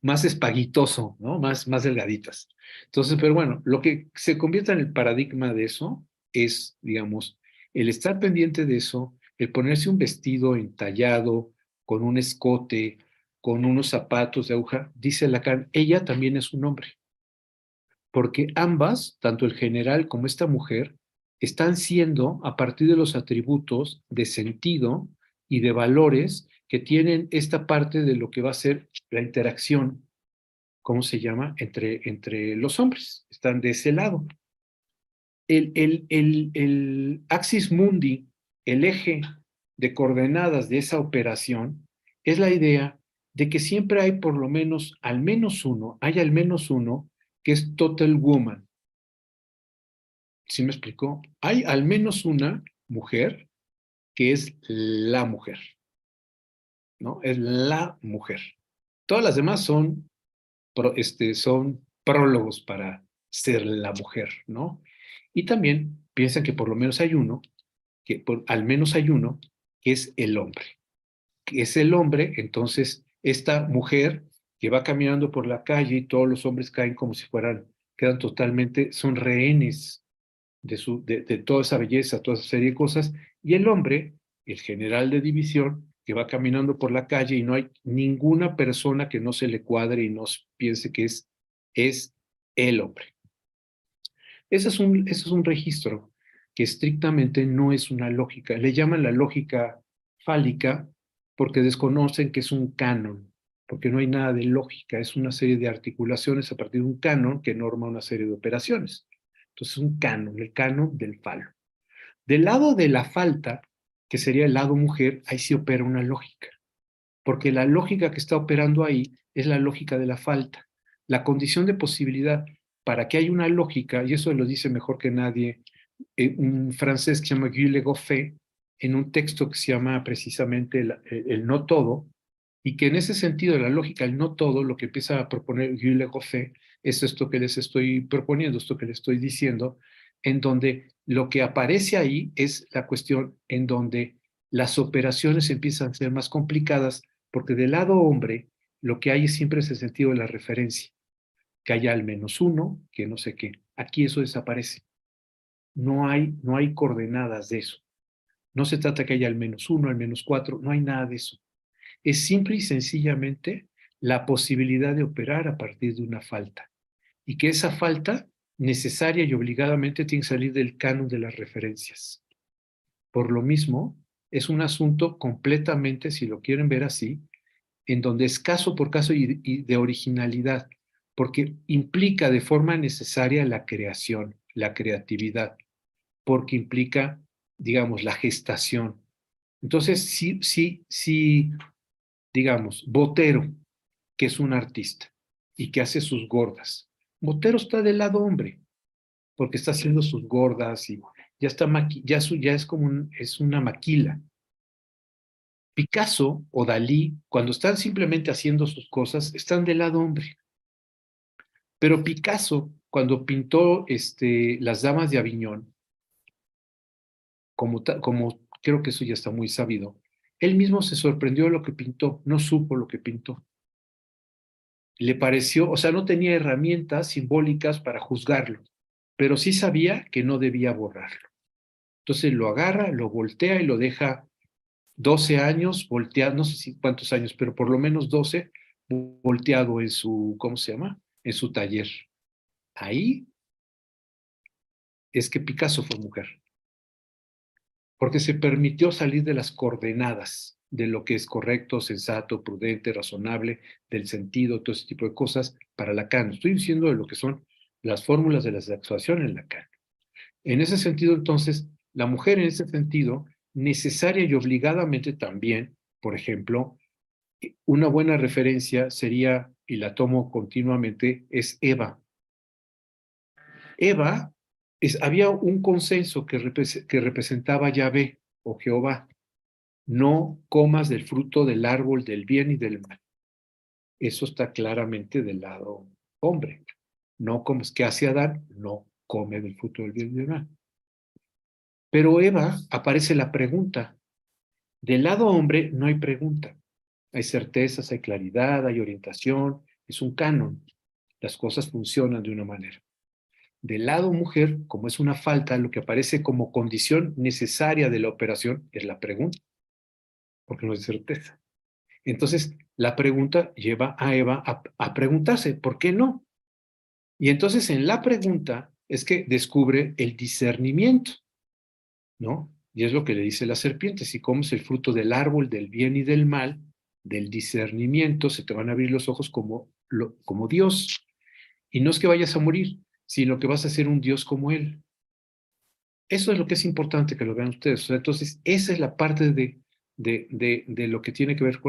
más espaguitoso, ¿no? Más delgaditas. Entonces, pero bueno, lo que se convierte en el paradigma de eso es, digamos, el estar pendiente de eso, el ponerse un vestido entallado, con un escote, con unos zapatos de aguja, dice Lacan, ella también es un hombre porque ambas, tanto el general como esta mujer, están siendo a partir de los atributos de sentido y de valores que tienen esta parte de lo que va a ser la interacción, ¿cómo se llama?, entre los hombres. Están de ese lado. El axis mundi, el eje de coordenadas de esa operación, es la idea de que siempre hay por lo menos, hay al menos uno que es total woman. ¿Sí me explicó? Hay al menos una mujer que es la mujer, ¿no? Es la mujer. Todas las demás son prólogos para ser la mujer, ¿no? Y también piensan que por lo menos hay uno, al menos hay uno, que es el hombre. Que es el hombre, entonces, esta mujer que va caminando por la calle y todos los hombres caen como si quedan totalmente, son rehenes de toda esa belleza, toda esa serie de cosas, y el hombre, el general de división, que va caminando por la calle y no hay ninguna persona que no se le cuadre y no piense que es el hombre. Ese es un registro que estrictamente no es una lógica. Le llaman la lógica fálica porque desconocen que es un canon, porque no hay nada de lógica, es una serie de articulaciones a partir de un canon que norma una serie de operaciones. Entonces, un canon, el canon del falo. Del lado de la falta, que sería el lado mujer, ahí sí opera una lógica, porque la lógica que está operando ahí es la lógica de la falta. La condición de posibilidad para que haya una lógica, y eso lo dice mejor que nadie un francés que se llama Guy Legoffet, en un texto que se llama precisamente el no todo, y que en ese sentido de la lógica, el no todo, lo que empieza a proponer Guy Legoffet es esto que les estoy proponiendo, esto que les estoy diciendo, en donde lo que aparece ahí es la cuestión en donde las operaciones empiezan a ser más complicadas, porque del lado hombre, lo que hay es siempre ese sentido de la referencia, que haya al menos uno, que no sé qué. Aquí eso desaparece. No hay coordenadas de eso. No se trata que haya al menos uno, al menos cuatro, no hay nada de eso. Es simple y sencillamente la posibilidad de operar a partir de una falta. Y que esa falta necesaria y obligadamente tiene que salir del canon de las referencias. Por lo mismo, es un asunto completamente, si lo quieren ver así, en donde es caso por caso y de originalidad, porque implica de forma necesaria la creación, la creatividad, porque implica, digamos, la gestación. Entonces, sí, digamos, Botero, que es un artista y que hace sus gordas. Botero está del lado hombre, porque está haciendo sus gordas y ya está ya es como es una maquila. Picasso o Dalí, cuando están simplemente haciendo sus cosas, están del lado hombre. Pero Picasso, cuando pintó Las Damas de Aviñón, como creo que eso ya está muy sabido, él mismo se sorprendió de lo que pintó, no supo lo que pintó. Le pareció, o sea, no tenía herramientas simbólicas para juzgarlo, pero sí sabía que no debía borrarlo. Entonces lo agarra, lo voltea y lo deja 12 años volteado, no sé si cuántos años, pero por lo menos 12 volteado en su, ¿cómo se llama? En su taller. Ahí es que Picasso fue mujer, porque se permitió salir de las coordenadas de lo que es correcto, sensato, prudente, razonable, del sentido, todo ese tipo de cosas para Lacan. Estoy diciendo de lo que son las fórmulas de la actuación en Lacan. En ese sentido, entonces, la mujer en ese sentido necesaria y obligadamente también, por ejemplo, una buena referencia sería, y la tomo continuamente, es Eva. Eva, había un consenso que representaba Yahvé o Jehová. No comas del fruto del árbol del bien y del mal. Eso está claramente del lado hombre. No comes, ¿qué hace Adán? No come del fruto del bien y del mal. Pero Eva aparece la pregunta. Del lado hombre no hay pregunta. Hay certezas, hay claridad, hay orientación, es un canon. Las cosas funcionan de una manera. Del lado mujer, como es una falta, lo que aparece como condición necesaria de la operación es la pregunta, porque no es certeza. Entonces, la pregunta lleva a Eva a preguntarse, ¿por qué no? Y entonces en la pregunta es que descubre el discernimiento, ¿no? Y es lo que le dice la serpiente, si comes el fruto del árbol del bien y del mal, del discernimiento, se te van a abrir los ojos como Dios. Y no es que vayas a morir, sino que vas a ser un Dios como Él. Eso es lo que es importante que lo vean ustedes. O sea, entonces, esa es la parte de lo que tiene que ver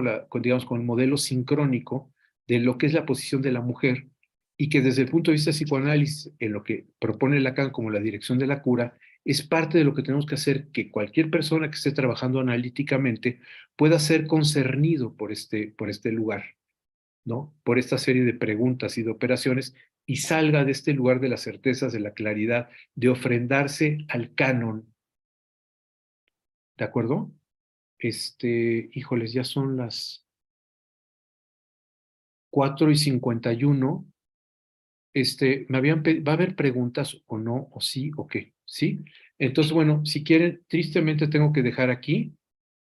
digamos, con el modelo sincrónico de lo que es la posición de la mujer y que desde el punto de vista de psicoanálisis, en lo que propone Lacan como la dirección de la cura, es parte de lo que tenemos que hacer que cualquier persona que esté trabajando analíticamente pueda ser concernido por este lugar, ¿no? Por esta serie de preguntas y de operaciones y salga de este lugar de las certezas, de la claridad, de ofrendarse al canon, ¿de acuerdo? Híjoles, ya son las 4:51. ¿Va a haber preguntas o no, o sí, o qué? ¿Sí? Entonces, bueno, si quieren, tristemente tengo que dejar aquí.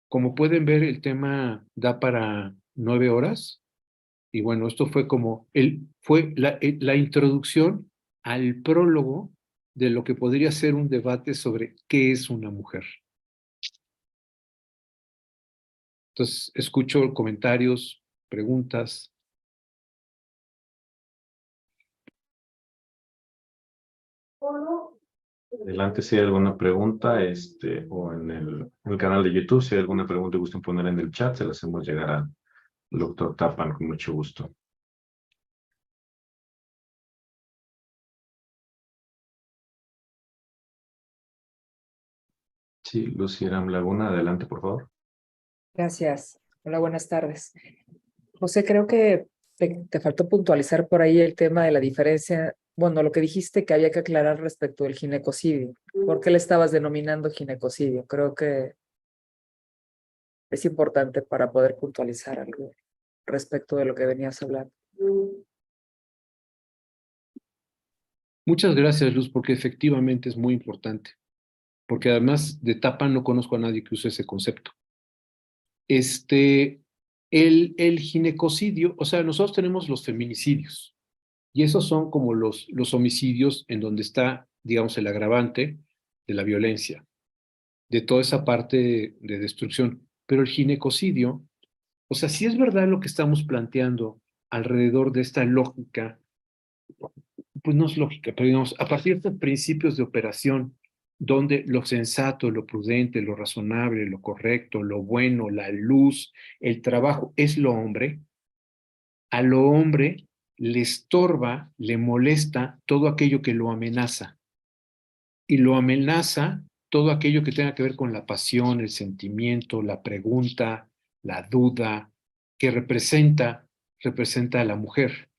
Como pueden ver, el tema da para 9 horas. Y bueno, esto fue fue la introducción al prólogo de lo que podría ser un debate sobre qué es una mujer. Entonces, escucho comentarios, preguntas. Adelante si hay alguna pregunta, o en el canal de YouTube, si hay alguna pregunta que gusten poner en el chat, se la hacemos llegar al doctor Tapan con mucho gusto. Sí, Lucy Aram Laguna, adelante, por favor. Gracias. Hola, buenas tardes. José, creo que te faltó puntualizar por ahí el tema de la diferencia, bueno, lo que dijiste que había que aclarar respecto del ginecocidio. ¿Por qué le estabas denominando ginecocidio? Creo que es importante para poder puntualizar algo respecto de lo que venías hablando. Muchas gracias, Luz, porque efectivamente es muy importante. Porque además de tapa no conozco a nadie que use ese concepto. El ginecocidio, o sea, nosotros tenemos los feminicidios, y esos son como los homicidios en donde está, digamos, el agravante de la violencia, de toda esa parte de destrucción. Pero el ginecocidio, o sea, si es verdad lo que estamos planteando alrededor de esta lógica, pues no es lógica, pero digamos, a partir de principios de operación, donde lo sensato, lo prudente, lo razonable, lo correcto, lo bueno, la luz, el trabajo es lo hombre, a lo hombre le estorba, le molesta todo aquello que lo amenaza. Y lo amenaza todo aquello que tenga que ver con la pasión, el sentimiento, la pregunta, la duda, que representa a la mujer.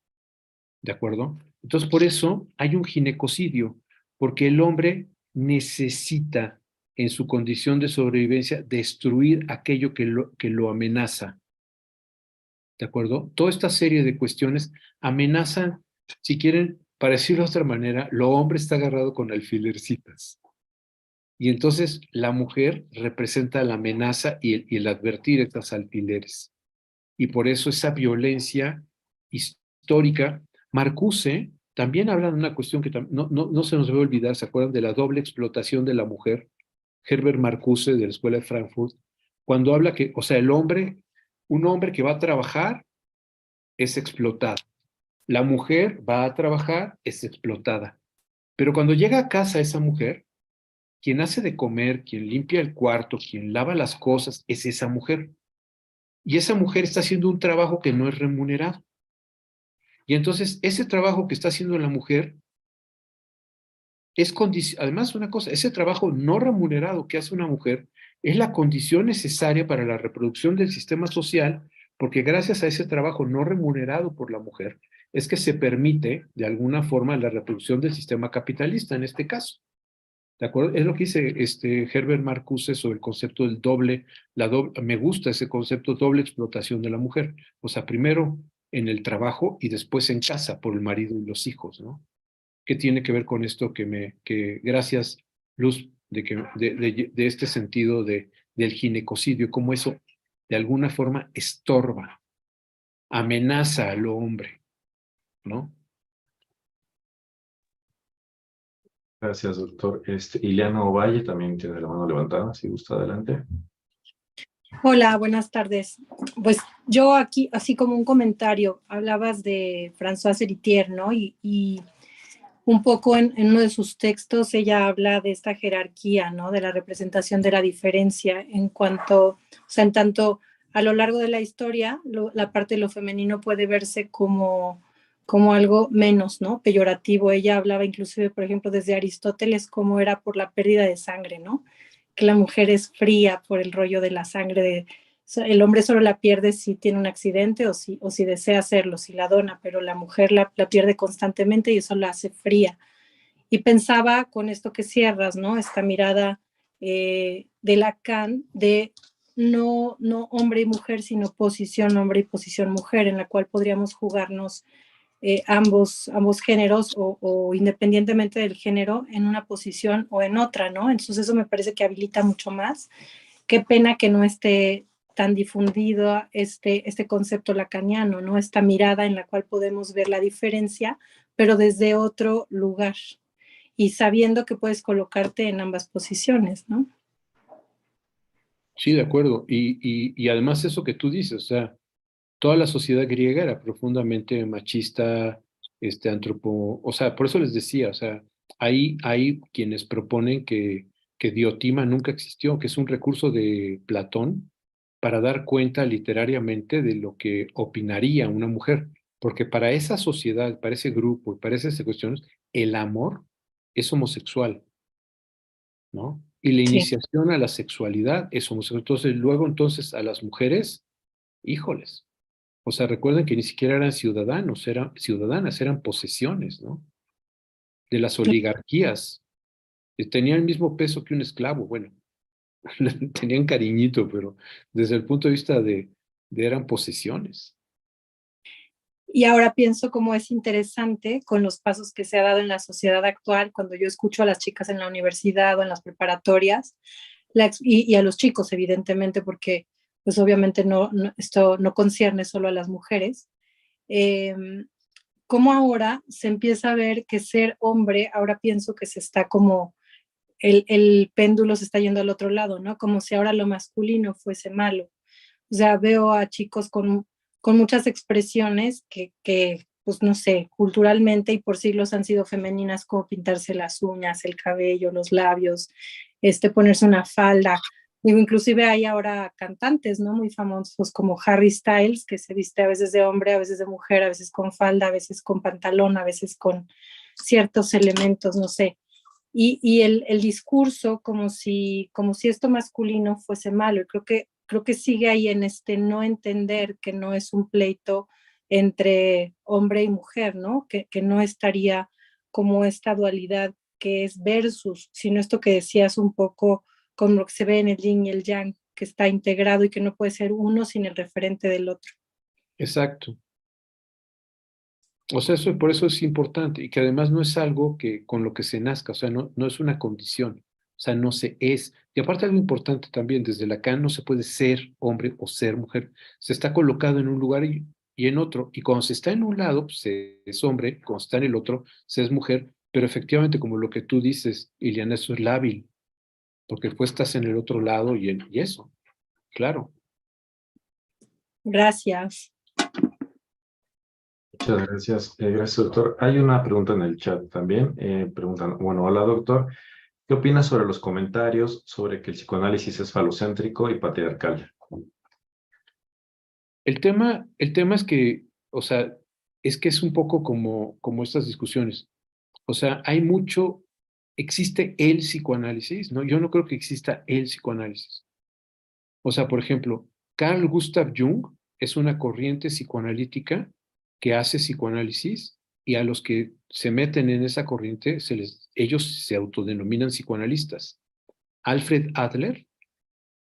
¿De acuerdo? Entonces, por eso hay un ginecocidio, porque el hombre necesita, en su condición de sobrevivencia, destruir aquello que lo amenaza. ¿De acuerdo? Toda esta serie de cuestiones amenazan, si quieren, para decirlo de otra manera, lo hombre está agarrado con alfilercitas. Y entonces la mujer representa la amenaza y el advertir estas alfileres. Y por eso esa violencia histórica, Marcuse también habla de una cuestión que no se nos debe olvidar, ¿se acuerdan de la doble explotación de la mujer? Herbert Marcuse de la Escuela de Frankfurt, cuando habla que, o sea, un hombre que va a trabajar es explotado, la mujer va a trabajar es explotada, pero cuando llega a casa esa mujer, quien hace de comer, quien limpia el cuarto, quien lava las cosas, es esa mujer. Y esa mujer está haciendo un trabajo que no es remunerado. Y entonces ese trabajo que está haciendo la mujer es además una cosa, ese trabajo no remunerado que hace una mujer es la condición necesaria para la reproducción del sistema social, porque gracias a ese trabajo no remunerado por la mujer es que se permite de alguna forma la reproducción del sistema capitalista en este caso. ¿De acuerdo? Es lo que dice Herbert Marcuse sobre el concepto del me gusta ese concepto doble explotación de la mujer. O sea, primero en el trabajo y después en casa por el marido y los hijos, ¿no? ¿Qué tiene que ver con esto gracias, Luz, de este sentido del ginecocidio, cómo eso de alguna forma estorba, amenaza al hombre, ¿no? Gracias, doctor. Ileana Ovalle también tiene la mano levantada, si gusta, adelante. Hola, buenas tardes. Pues yo aquí, así como un comentario, hablabas de Françoise Héritier, ¿no? Y un poco en uno de sus textos ella habla de esta jerarquía, ¿no? De la representación de la diferencia en cuanto, o sea, en tanto a lo largo de la historia, la parte de lo femenino puede verse como algo menos, ¿no? Peyorativo. Ella hablaba inclusive, por ejemplo, desde Aristóteles, cómo era por la pérdida de sangre, ¿no? Que la mujer es fría por el rollo de la sangre, el hombre solo la pierde si tiene un accidente o si desea hacerlo, si la dona, pero la mujer la pierde constantemente y eso la hace fría. Y pensaba con esto que cierras, ¿no? Esta mirada de Lacan de no hombre y mujer, sino posición hombre y posición mujer, en la cual podríamos jugarnos ambos géneros o independientemente del género en una posición o en otra, ¿no? Entonces eso me parece que habilita mucho más. Qué pena que no esté tan difundido este concepto lacaniano, ¿no? Esta mirada en la cual podemos ver la diferencia, pero desde otro lugar y sabiendo que puedes colocarte en ambas posiciones, ¿no? Sí, de acuerdo. Y además eso que tú dices, o sea, toda la sociedad griega era profundamente machista, o sea, por eso les decía, o sea, hay quienes proponen que Diotima nunca existió, que es un recurso de Platón para dar cuenta literariamente de lo que opinaría una mujer, porque para esa sociedad, para ese grupo y para esas cuestiones, el amor es homosexual, ¿no? Y la Sí. iniciación a la sexualidad es homosexual. Entonces, luego entonces a las mujeres, híjoles. O sea, recuerden que ni siquiera eran ciudadanas, eran posesiones, ¿no? De las oligarquías. Tenían el mismo peso que un esclavo, bueno, tenían cariñito, pero desde el punto de vista de eran posesiones. Y ahora pienso cómo es interesante con los pasos que se ha dado en la sociedad actual, cuando yo escucho a las chicas en la universidad o en las preparatorias, y a los chicos, evidentemente, porque pues obviamente esto no concierne solo a las mujeres, cómo ahora se empieza a ver que ser hombre, ahora pienso que se está como, el péndulo se está yendo al otro lado, ¿no? Como si ahora lo masculino fuese malo. O sea, veo a chicos con muchas expresiones que, pues no sé, culturalmente y por siglos han sido femeninas, como pintarse las uñas, el cabello, los labios, ponerse una falda. Digo, inclusive hay ahora cantantes, ¿no? Muy famosos como Harry Styles, que se viste a veces de hombre, a veces de mujer, a veces con falda, a veces con pantalón, a veces con ciertos elementos, no sé. Y el discurso como si esto masculino fuese malo. Y creo que sigue ahí en no entender que no es un pleito entre hombre y mujer, ¿no? Que no estaría como esta dualidad que es versus, sino esto que decías un poco con lo que se ve en el yin y el yang, que está integrado y que no puede ser uno sin el referente del otro. Exacto. O sea, por eso es importante y que además no es algo que con lo que se nazca, o sea, no es una condición, o sea, no se es. Y aparte algo importante también, desde Lacan no se puede ser hombre o ser mujer, se está colocado en un lugar y en otro, y cuando se está en un lado, pues se es hombre, cuando está en el otro, se es mujer, pero efectivamente, como lo que tú dices, Iliana, eso es lábil, porque después estás en el otro lado y eso, claro. Gracias. Muchas gracias. Gracias, doctor. Hay una pregunta en el chat también. Preguntan, bueno, hola, doctor. ¿Qué opinas sobre los comentarios sobre que el psicoanálisis es falocéntrico y patriarcal? El tema es que, o sea, es que es un poco como estas discusiones. O sea, existe el psicoanálisis, ¿no? Yo no creo que exista el psicoanálisis. O sea, por ejemplo, Carl Gustav Jung es una corriente psicoanalítica que hace psicoanálisis y a los que se meten en esa corriente, ellos se autodenominan psicoanalistas. Alfred Adler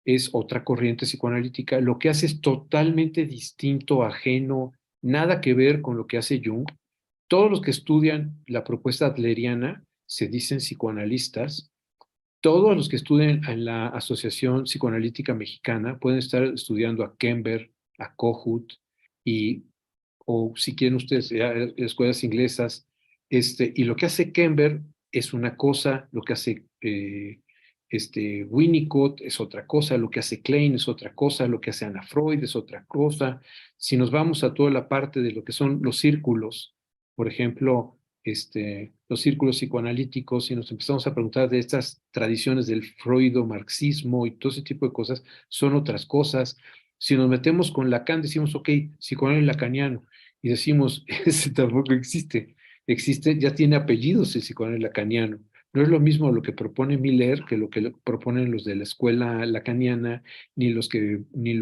es otra corriente psicoanalítica. Lo que hace es totalmente distinto, ajeno, nada que ver con lo que hace Jung. Todos los que estudian la propuesta adleriana se dicen psicoanalistas. Todos los que estudian en la Asociación Psicoanalítica Mexicana pueden estar estudiando a Kember, a Kohut, y, o si quieren ustedes, escuelas inglesas, y lo que hace Kember es una cosa, lo que hace Winnicott es otra cosa, lo que hace Klein es otra cosa, lo que hace Anna Freud es otra cosa. Si nos vamos a toda la parte de lo que son los círculos, por ejemplo, los círculos psicoanalíticos, y nos empezamos a preguntar de estas tradiciones del freudo-marxismo y todo ese tipo de cosas, son otras cosas. Si nos metemos con Lacan, decimos, ok, psicoanálisis lacaniano, y decimos, ese tampoco existe. Existe, ya tiene apellidos el psicoanálisis lacaniano. No es lo mismo lo que propone Miller que lo que proponen los de la escuela lacaniana, ni lo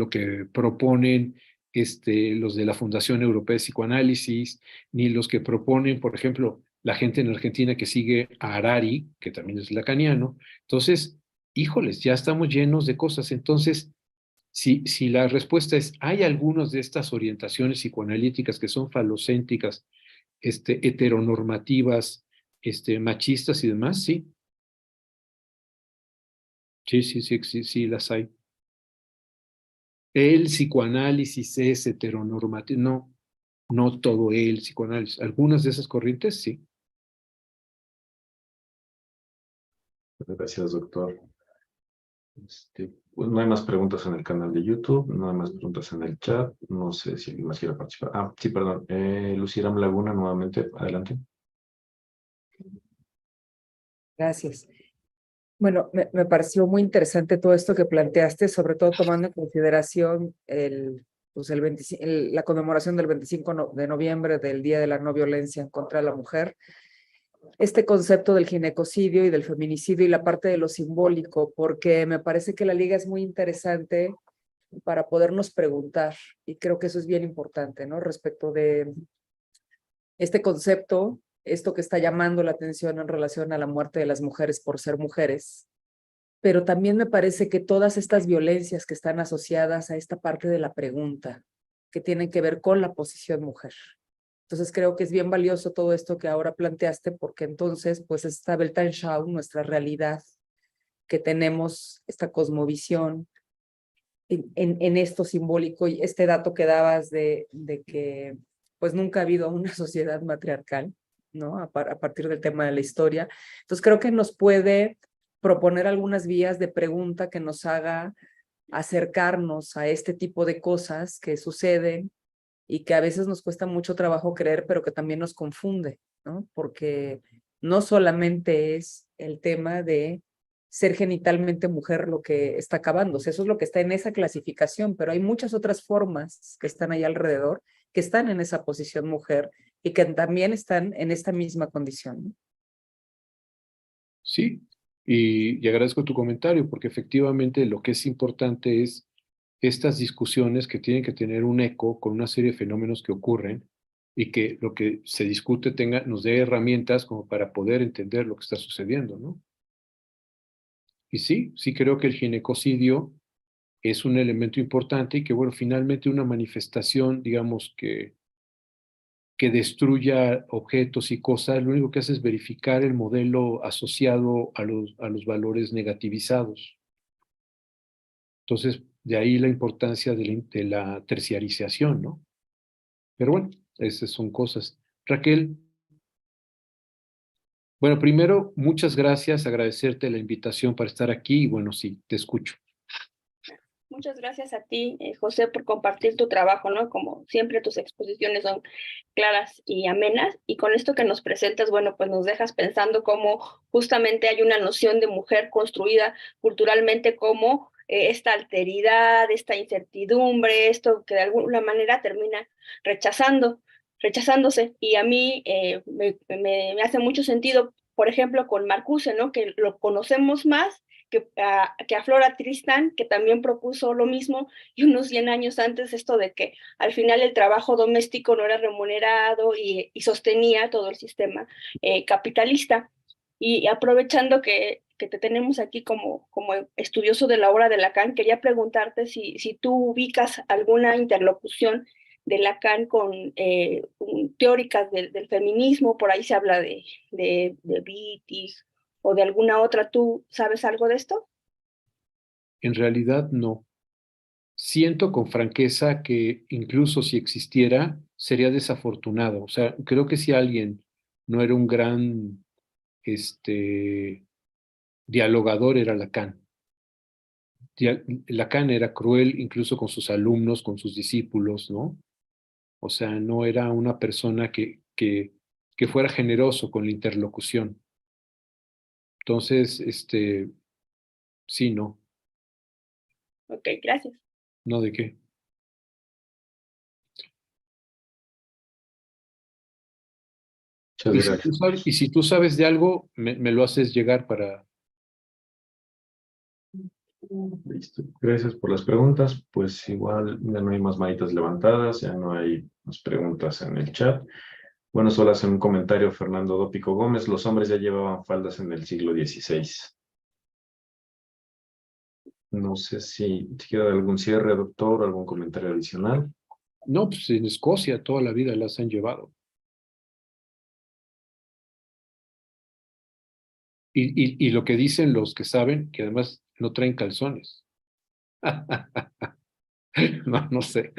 que proponen los de la Fundación Europea de Psicoanálisis, ni los que proponen, por ejemplo, la gente en Argentina que sigue a Harari, que también es lacaniano. Entonces, híjoles, ya estamos llenos de cosas. Entonces, si la respuesta es, hay algunas de estas orientaciones psicoanalíticas que son falocéntricas, heteronormativas, machistas y demás, sí. Sí, las hay. El psicoanálisis es heteronormativo. No, no todo el psicoanálisis. Algunas de esas corrientes, sí. Gracias, doctor. Pues no hay más preguntas en el canal de YouTube, no hay más preguntas en el chat. No sé si alguien más quiere participar. Ah, sí, perdón. Luciram Laguna, nuevamente, adelante. Gracias. Bueno, me pareció muy interesante todo esto que planteaste, sobre todo tomando en consideración la conmemoración del 25 de noviembre del Día de la No Violencia en contra de la Mujer. Este concepto del ginecocidio y del feminicidio y la parte de lo simbólico, porque me parece que la liga es muy interesante para podernos preguntar, y creo que eso es bien importante, ¿no? Respecto de este concepto, esto que está llamando la atención en relación a la muerte de las mujeres por ser mujeres, pero también me parece que todas estas violencias que están asociadas a esta parte de la pregunta, que tienen que ver con la posición mujer. Entonces creo que es bien valioso todo esto que ahora planteaste, porque entonces pues esta Weltanschauung, nuestra realidad, que tenemos esta cosmovisión en esto simbólico, y este dato que dabas de que pues nunca ha habido una sociedad matriarcal, ¿no? A partir del tema de la historia. Entonces creo que nos puede proponer algunas vías de pregunta que nos haga acercarnos a este tipo de cosas que suceden y que a veces nos cuesta mucho trabajo creer, pero que también nos confunde, ¿no? Porque no solamente es el tema de ser genitalmente mujer lo que está acabándose, eso es lo que está en esa clasificación, pero hay muchas otras formas que están ahí alrededor, que están en esa posición mujer y que también están en esta misma condición, ¿no? Sí, y agradezco tu comentario, porque efectivamente lo que es importante es estas discusiones que tienen que tener un eco con una serie de fenómenos que ocurren y que lo que se discute nos dé herramientas como para poder entender lo que está sucediendo, ¿no? Y sí creo que el ginecocidio es un elemento importante y que, bueno, finalmente una manifestación, digamos, que destruya objetos y cosas, lo único que hace es verificar el modelo asociado a los valores negativizados. Entonces, de ahí la importancia de la terciarización, ¿no? Pero bueno, esas son cosas. Raquel, bueno, primero, muchas gracias, agradecerte la invitación para estar aquí y bueno, sí, te escucho. Muchas gracias a ti, José, por compartir tu trabajo, ¿no? Como siempre, tus exposiciones son claras y amenas, y con esto que nos presentas, bueno, pues nos dejas pensando cómo justamente hay una noción de mujer construida culturalmente como esta alteridad, esta incertidumbre, esto que de alguna manera termina rechazándose, y a mí me hace mucho sentido, por ejemplo, con Marcuse, ¿no? Que lo conocemos más que a Flora Tristán, que también propuso lo mismo, y unos 100 años antes esto de que al final el trabajo doméstico no era remunerado y sostenía todo el sistema capitalista. Y aprovechando que te tenemos aquí como estudioso de la obra de Lacan, quería preguntarte si tú ubicas alguna interlocución de Lacan con teóricas del feminismo. Por ahí se habla de Wittig o de alguna otra. ¿Tú sabes algo de esto? En realidad no. Siento con franqueza que incluso si existiera, sería desafortunado. O sea, creo que si alguien no era un gran dialogador, era Lacan. Lacan era cruel incluso con sus alumnos, con sus discípulos, ¿no? O sea, no era una persona que fuera generoso con la interlocución. Entonces, sí, no, Ok, gracias. no de qué. Muchas gracias. Y si tú sabes de algo, me lo haces llegar para... Listo. Gracias por las preguntas. Pues igual ya no hay más manitas levantadas, ya no hay más preguntas en el chat. Bueno, solo hace un comentario Fernando Dópico Gómez. Los hombres ya llevaban faldas en el siglo XVI. No sé si quiere dar algún cierre, doctor, algún comentario adicional. No, pues en Escocia toda la vida las han llevado. Y lo que dicen los que saben, que además no traen calzones. No, no sé.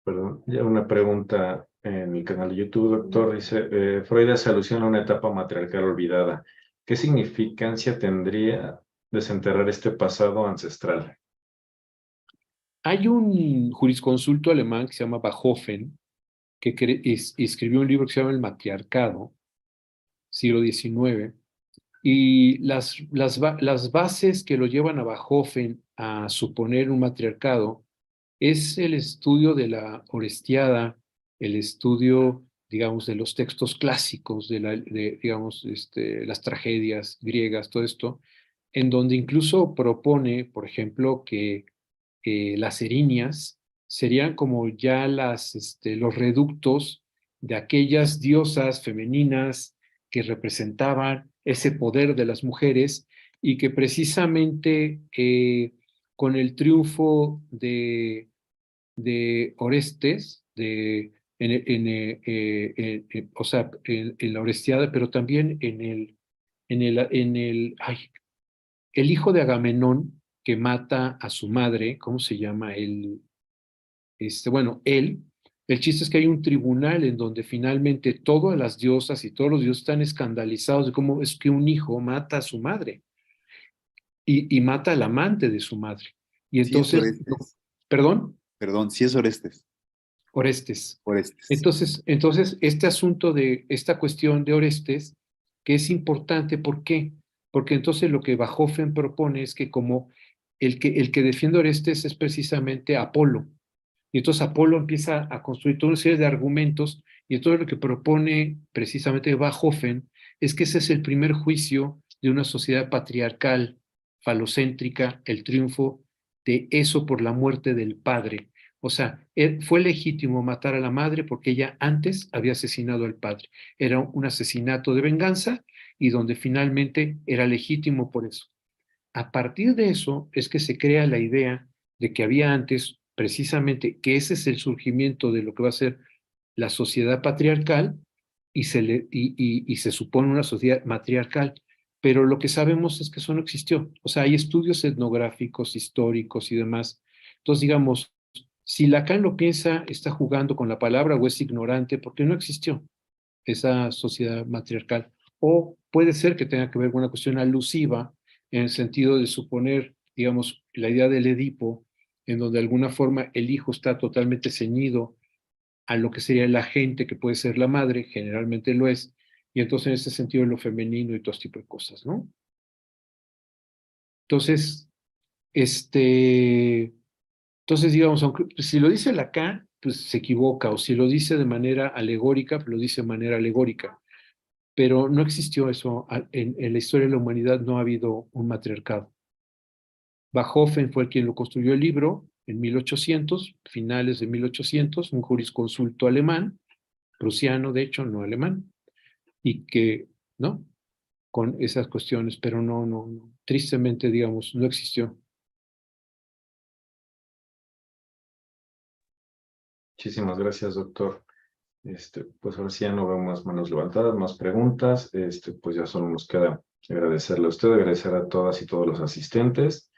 Perdón, ya una pregunta en mi canal de YouTube, doctor. Dice, Freud hace alusión a una etapa matriarcal olvidada. ¿Qué significancia tendría desenterrar este pasado ancestral? Hay un jurisconsulto alemán que se llama Bachofen, que escribió un libro que se llama El Matriarcado, siglo XIX, y las bases que lo llevan a Bachofen a suponer un matriarcado es el estudio de la Orestiada, el estudio, digamos, de los textos clásicos, digamos, las tragedias griegas, todo esto, en donde incluso propone, por ejemplo, que las erinias serían como ya los reductos de aquellas diosas femeninas que representaban ese poder de las mujeres y que precisamente con el triunfo de Orestes, o sea, en la Orestiada, pero también el hijo de Agamenón que mata a su madre, ¿cómo se llama? Bueno, el chiste es que hay un tribunal en donde finalmente todas las diosas y todos los dioses están escandalizados de cómo es que un hijo mata a su madre y mata al amante de su madre. Y Sí es entonces, Orestes. ¿perdón? Perdón, sí es Orestes. Orestes. Orestes. Entonces, este asunto de esta cuestión de Orestes, que es importante, ¿por qué? Porque entonces lo que Bachofen propone es que como el que defiende a Orestes es precisamente Apolo, y entonces Apolo empieza a construir toda una serie de argumentos, y entonces lo que propone precisamente Bachofen es que ese es el primer juicio de una sociedad patriarcal, falocéntrica, el triunfo de eso por la muerte del padre. O sea, fue legítimo matar a la madre porque ella antes había asesinado al padre. Era un asesinato de venganza y donde finalmente era legítimo por eso. A partir de eso es que se crea la idea de que había antes precisamente que ese es el surgimiento de lo que va a ser la sociedad patriarcal y se supone una sociedad matriarcal, pero lo que sabemos es que eso no existió. O sea, hay estudios etnográficos, históricos y demás. Entonces, digamos, si Lacan lo piensa, está jugando con la palabra o es ignorante porque no existió esa sociedad matriarcal. o puede ser que tenga que ver con una cuestión alusiva en el sentido de suponer, digamos, la idea del Edipo, en donde de alguna forma el hijo está totalmente ceñido a lo que sería la gente, que puede ser la madre, generalmente lo es, y entonces en ese sentido lo femenino y todo este tipo de cosas, ¿no? Entonces, digamos, aunque, si lo dice Lacan, pues se equivoca, o si lo dice de manera alegórica, pues lo dice de manera alegórica, pero no existió eso, en la historia de la humanidad no ha habido un matriarcado. Bachofen fue quien lo construyó el libro en 1800, finales de 1800, un jurisconsulto alemán, prusiano de hecho, no alemán, y que, ¿no? Con esas cuestiones, pero no, tristemente, digamos, no existió. Muchísimas gracias, doctor. Pues ahora sí ya no veo más manos levantadas, más preguntas. Pues ya solo nos queda agradecerle a usted, agradecer a todas y todos los asistentes.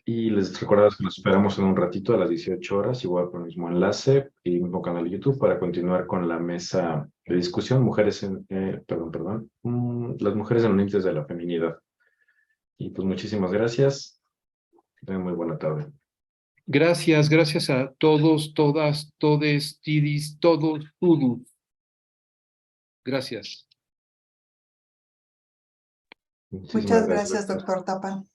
Y les recordamos que nos esperamos en un ratito a las 18 horas, igual por el mismo enlace y mismo canal de YouTube para continuar con la mesa de discusión, las mujeres en los límites de la feminidad. Y pues muchísimas gracias. Que tengan muy buena tarde. Gracias a todos, todas, todes, tidis, todos, tudus. Gracias. Muchísimas Muchas gracias, doctor. doctor Tappan.